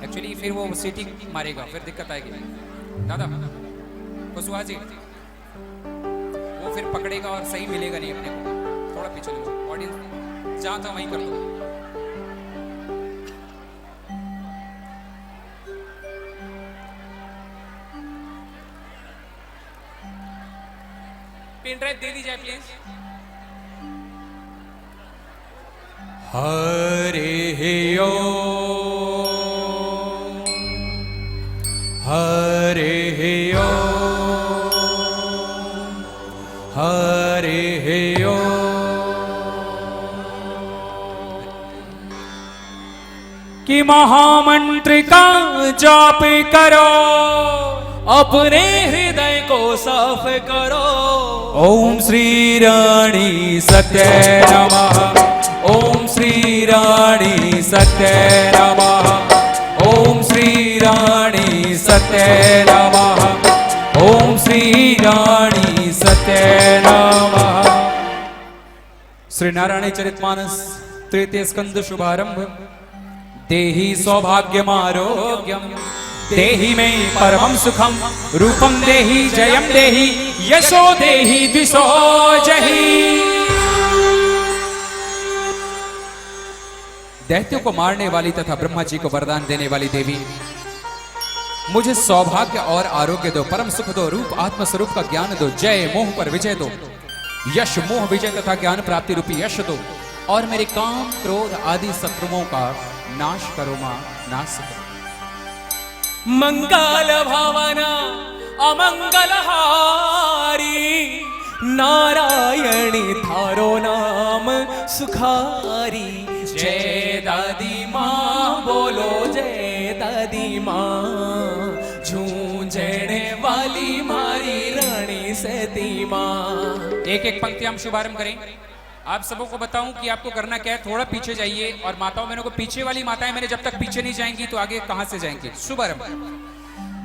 एक्चुअली फिर वो सीटी मारेगा, फिर दिक्कत आएगी। दादा कुशवाहा जी, वो फिर पकड़ेगा और सही मिलेगा नहीं अपने को। थोड़ा पीछे लो, ऑडियंस जहां था वहीं कर दो। पेन ड्राइव दे दी जाए प्लीज। हरे ओ हरे ओ हरे ओ। कि महामंत्र का जाप करो, अपने हृदय को साफ करो। ओम श्री रानी सत्य नमः। ओम श्री रानी सत्य नमः। ओम श्री रानी सत्य नमः। ओम श्री रानी सत्य नमः। श्री नारायण चरितमानस तृतीय स्कंद शुभारंभ। देहि सौभाग्यमारोग्यम देहि मे परमं सुखम। रूपम देहि जयम देहि यशो देहि द्विषो जहि। दैत्यों को मारने वाली तथा ब्रह्मा जी को वरदान देने वाली देवी, मुझे सौभाग्य और आरोग्य दो, परम सुख दो, रूप आत्म स्वरूप का ज्ञान दो, जय मोह पर विजय दो, यश मोह विजय तथा ज्ञान प्राप्ति रूपी यश दो, और मेरे काम क्रोध आदि शत्रुओं का नाश करो मां, नाश करो। मंगल भावना अमंगल हारी, नारायणी थारो नाम सुखारी। जय दादी माँ बोलो, जय दादी माँ, झूंझने वाली मारी रानी सती माँ। एक एक पंक्ति हम शुभारंभ करें। आप सबों को बताऊं कि आपको करना क्या है, थोड़ा पीछे जाइए, और माताओं बहनों को, पीछे वाली माताएं मेरे जब तक पीछे नहीं जाएंगी तो आगे कहां से जाएंगे। शुभारंभ।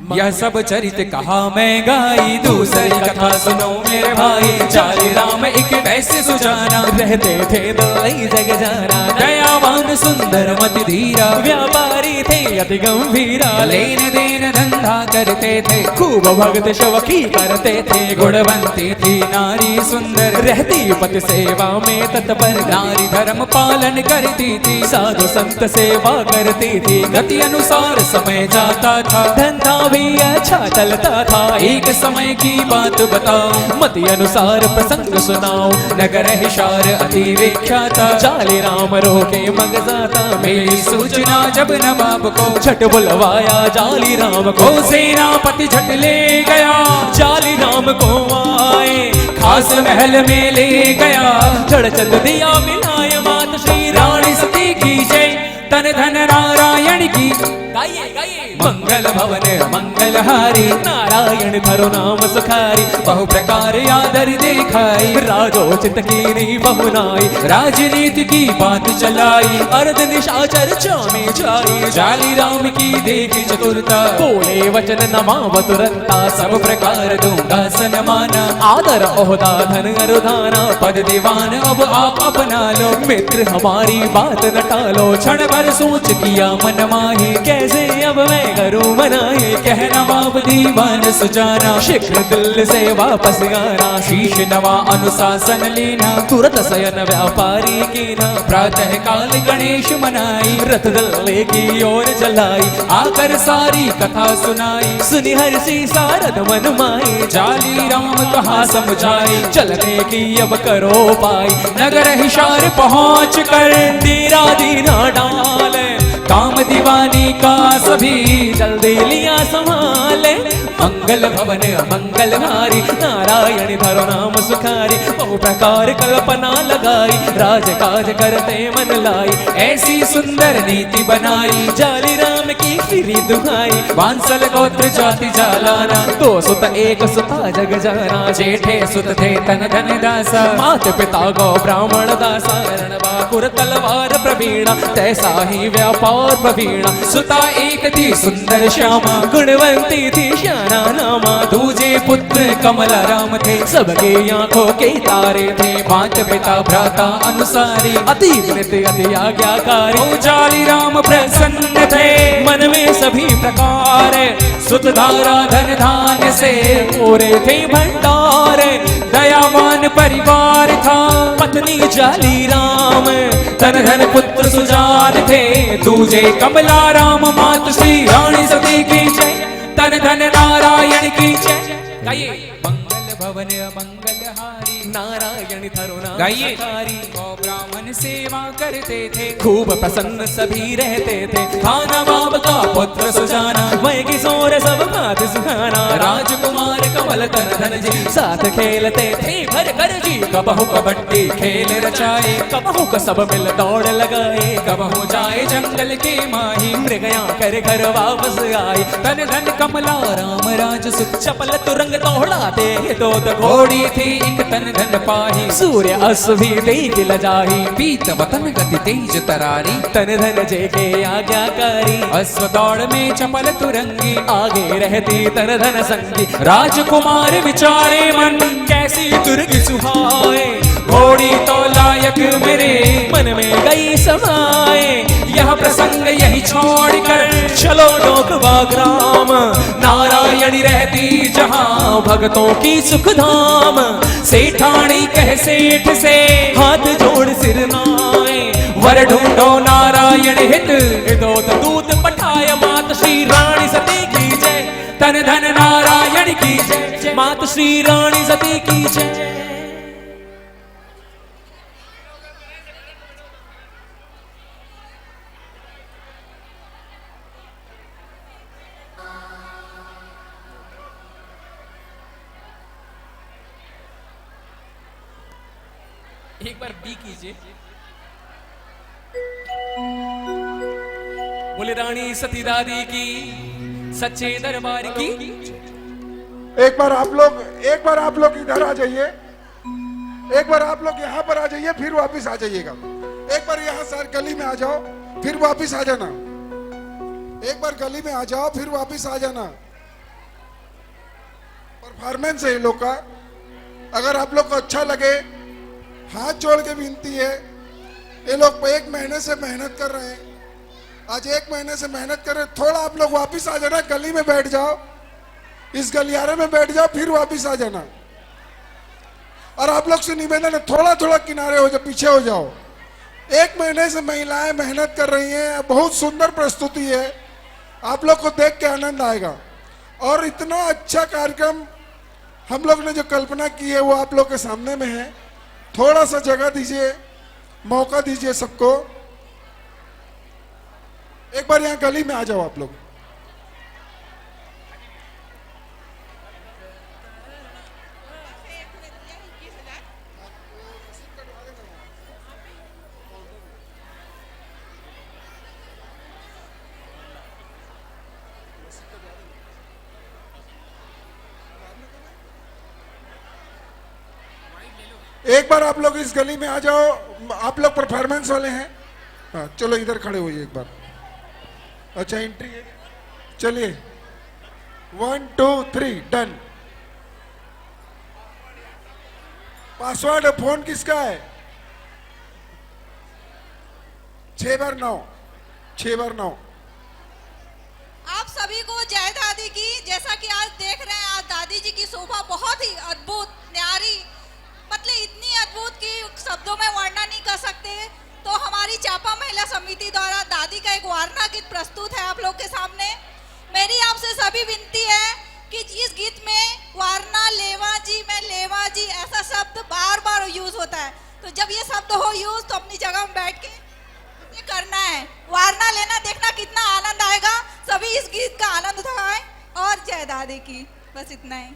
यह सब चरित कहा मैं गाई, दूसरी कथा सुनो मेरे भाई। चाली राम एक वैसे सुजाना, रहते थे दई जग जाना। दयावान सुंदर मति धीरा, व्यापारी थे अति गंभीरा। लेन देन धंधा करते थे, खूब भगत शवकी करते थे। गुणवंती थी नारी सुंदर, रहती पति सेवा में तत्पर। नारी धर्म पालन करती थी, साधु संत सेवा करती थी। गति अनुसार समय जाता था, धंधा भी अच्छा चलता था। एक समय की बात बताओ, मति अनुसार प्रसंग सुनाओ। नगर हिशार अति विख्यात, चाली राम रोके मग जाता। मेरी सूचना जब नवाब को, झट बुलवाया जाली राम को। सेनापति झट ले गया, जाली राम को आए। खास महल में ले गया, जड़ चंद दिया मिलाए। मात श्री रानी सती की जय, तन धन नारायण की। गाइए गाइए। मंगल भवन मंगलहारी, नारायण धरो नाम सुखारी। बहु प्रकार आदर देखाई, राजोचित कीनी बहुनाई। राजनीति की बात चलाई, अर्ध निशाचर में जाई। जाली राम की देखी चतुरता, बोले वचन नमाव तुरंता। सब प्रकार दूंगा सन्माना, आदर ओहदा धन अनुदाना। पद दीवान अब आप अपना लो, मित्र हमारी बात न टालो। क्षण भर सोच किया मन माही, कैसे अब मैं करूं मनाही। कहना बाप दीवान सुजाना, शीघ्र दिल से वापस आना। शीश नवा अनुशासन लेना, तुरंत शयन व्यापारी कीना। प्रातः काल गणेश मनाई, रथ दल्ले की ओर चलाई। आकर सारी कथा सुनाई, सुनी हर्षी सारद मन माई। जाली राम कहा समझाई, चलने की अब करो पाई। नगर हिशार पहुँच कर तेरा दीना डाले। काम दीवानी का सभी जल्दी लिया संभाले। मंगल भवन मंगलहारी, नारायण धरो नाम सुखारी। बहु प्रकार कल्पना लगाई, राज काज करते मन लाई। ऐसी सुंदर नीति बनाई, जाली राम की फिरी दुहाई। वांसल गोत्र जाति जालाना, दो सुत एक सुता जग जाना। जेठे सुत थे तन धन दासा, मात पिता गौ ब्राह्मण दासा। रणबाकुर तलवार प्रवीणा, तैसा ही व्यापार प्रवीणा। सुता एक थी सुंदर श्यामा, गुणवंती थी श्याना नामा। दूजे पुत्र कमला राम थे, सबके आंखों के तारे थे। मात पिता भ्राता अनुसारी, अति वृत अति आज्ञाकारी। ओ जाली राम प्रसन्न थे, मन में सभी प्रकार। सुतधारा धन धान्य से पूरे थे भंडार। दयावान परिवार था, पत्नी जाली राम। तन धन पुत्र सुजान थे, दूजे कमला राम। मात श्री रानी सती की जय, तन धन नारायण की जय। गाइए। मंगल भवन मंगलहारी, नारायण धरो नाम गाइए। सुखारी। गौ ब्राह्मण सेवा करते थे, खूब प्रसन्न सभी रहते थे। खाना बाप का पुत्र सुजाना, वह किशोर सब बात सुहाना। राजकुमार कमल तन धन जी, साथ खेलते थे भर कर जी। कबहू कबड्डी खेल रचाए, कबहू का सब मिल दौड़ लगाए। कबहू जाए जंगल के माही, मृगया कर घर वापस आए। तन धन कमला राम राज सुख, चपल तुरंग दौड़ाते दो घोड़ी थी एक तन धन पाही। सूर्य अश्व भी देख लजाही, पीत वतन गति तेज तरारी। तन धन जे के आज्ञाकारी। अश्व दौड़ में चपल तुरंगी, आगे रहती तन धन संगी। राजकुमार विचारे मन, कैसी दुर्ग सुहाए। घोड़ी तो लायक मेरे, मन में गई समाए। यह प्रसंग यही छोड़कर चलो डोकवा ग्राम। नारायणी रहती जहाँ, भक्तों की सुख धाम। सेठानी कह सेठ से, हाथ जोड़ सिर नाए। वर ढूंढो नारायण हित दूत दूत पठाय मात श्री रानी सती की जय तन धन नारायण की जय मात श्री रानी सती की जय। एक बार बी कीजिए। बोले रानी सती दादी की सच्चे दरबार की। एक बार आप लोग इधर आ जाइए, एक बार आप लोग यहाँ पर आ जाइए, फिर वापस आ जाइएगा। एक बार यहाँ सर गली में आ जाओ, फिर वापस आ जाना। एक बार गली में आ जाओ, फिर वापस आ जाना। परफॉर्मेंस है ये लोग का, अगर आप लोग को अच्छा लगे, हाथ जोड़ के विनती है, ये लोग 1 महीने से मेहनत कर रहे हैं, आज 1 महीने से मेहनत कर रहे हैं, थोड़ा आप लोग वापस आ जाना, गली में बैठ जाओ, इस गलियारे में बैठ जाओ, फिर वापस आ जाना। और आप लोग से निवेदन है, थोड़ा थोड़ा किनारे हो जाओ, पीछे हो जाओ। 1 महीने से महिलाएं मेहनत कर रही हैं, बहुत सुंदर प्रस्तुति है, आप लोग को देख के आनंद आएगा। और इतना अच्छा कार्यक्रम हम लोग ने जो कल्पना की है वो आप लोग के सामने में है। थोड़ा सा जगह दीजिए, मौका दीजिए सबको। एक बार यहाँ गली में आ जाओ आप लोग। एक बार आप लोग इस गली में आ जाओ, आप लोग परफॉर्मेंस वाले हैं। हाँ चलो इधर खड़े होइए एक बार। अच्छा एंट्री है, चलिए 1 2 3 डन। पासवर्ड फोन किसका है? 6 बार 9, 6 बार 9। आप सभी को जय दादी की। जैसा कि आज देख रहे हैं, आज दादी जी की शोभा बहुत ही अद्भुत, न्यारी, मतलब इतनी अद्भुत कि शब्दों में वर्णन नहीं कर सकते। तो हमारी चापा महिला समिति द्वारा दादी का एक वारणा गीत प्रस्तुत है आप लोग के सामने। मेरी आपसे सभी विनती है कि इस गीत में वारणा, लेवा जी, मैं लेवा जी, ऐसा शब्द बार बार यूज होता है। तो जब ये शब्द हो यूज तो अपनी जगह में बैठ के ये करना है, वारणा लेना, देखना कितना आनंद आएगा। सभी इस गीत का आनंद उठाएं और जय दादी की। बस इतना ही।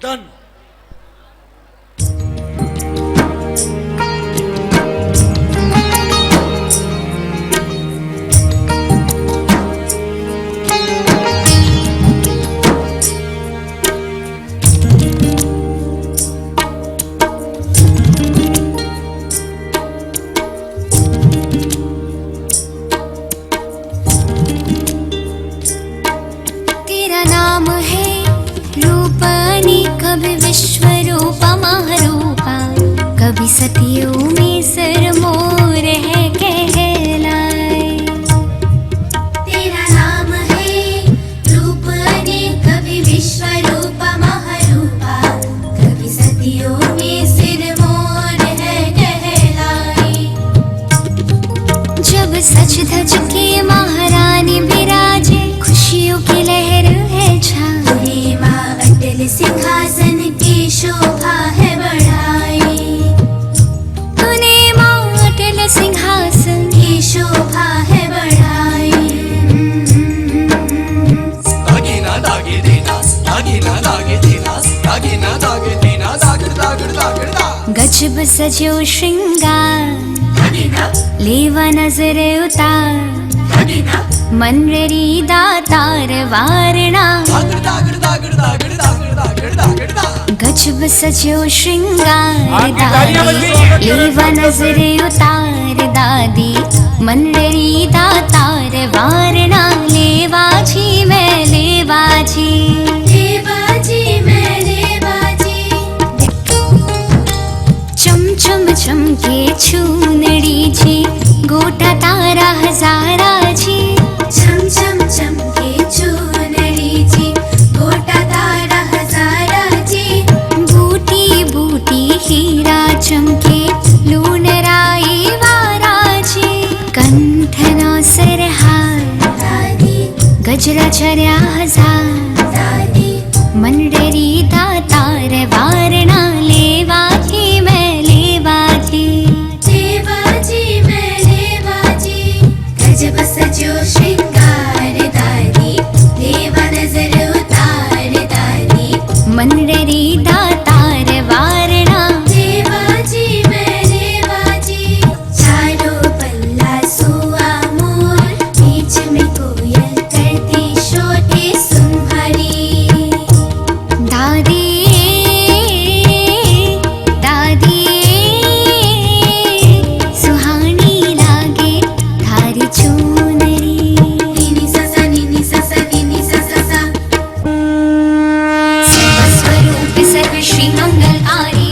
डन। तेरा नाम है रूपनी, कभी विश्व रूपा महारूपा, कभी सतियों में सर मोर है कहलाए। तेरा नाम है रूपनी, कभी विश्व रूपा महारूपा, कभी सतियों में सिर मोर है कहलाए। जब सच धज के महारानी विराजे, खुशियों की लहर है छाए, माँ अटल सिंहासन की शोभा है बढ़ाई। तूने माँ अटल सिंहासन की शोभा है बढ़ाई। दागिना दागे देना, दागिना दागे देना, दागिना दागे देना, दागड़ दागड़ दागड़ दा। गजब सजो श्रृंगार, लेवा नजर उतार, मनरी दातार वारणा। गजब सजो श्रृंगार दादी, लेवा नजर उतार दादी, मनरी दातार वारणा। लेवा जी मैं लेवा जी, लेवा जी मैं लेवा जी। चम चम चमके चूनड़ी जी, गोटा तारा हजारा जी। चम चम चमके चूनड़ी जी, गोटा तारा हजारा गजरा चर्या हजार दादी मंडरी दातार वारणा लेवाजी मैं लेवाजी मैं लेवाजी गजब सजो श्रृंगार दादी लेवा नजर उतार दादी मंडरी दातार वारणा लेवाजी मैं लेवाजी चारों पल्ला सुआ मोर बीच में कोयल करती शोटे सुम्हारी दादी दादी सुहानी लागे थारी चूनरी नीनी सा सा नीनी सा सा नीनी सा सा सा स्वरूप सर्व श्री मंगलकारी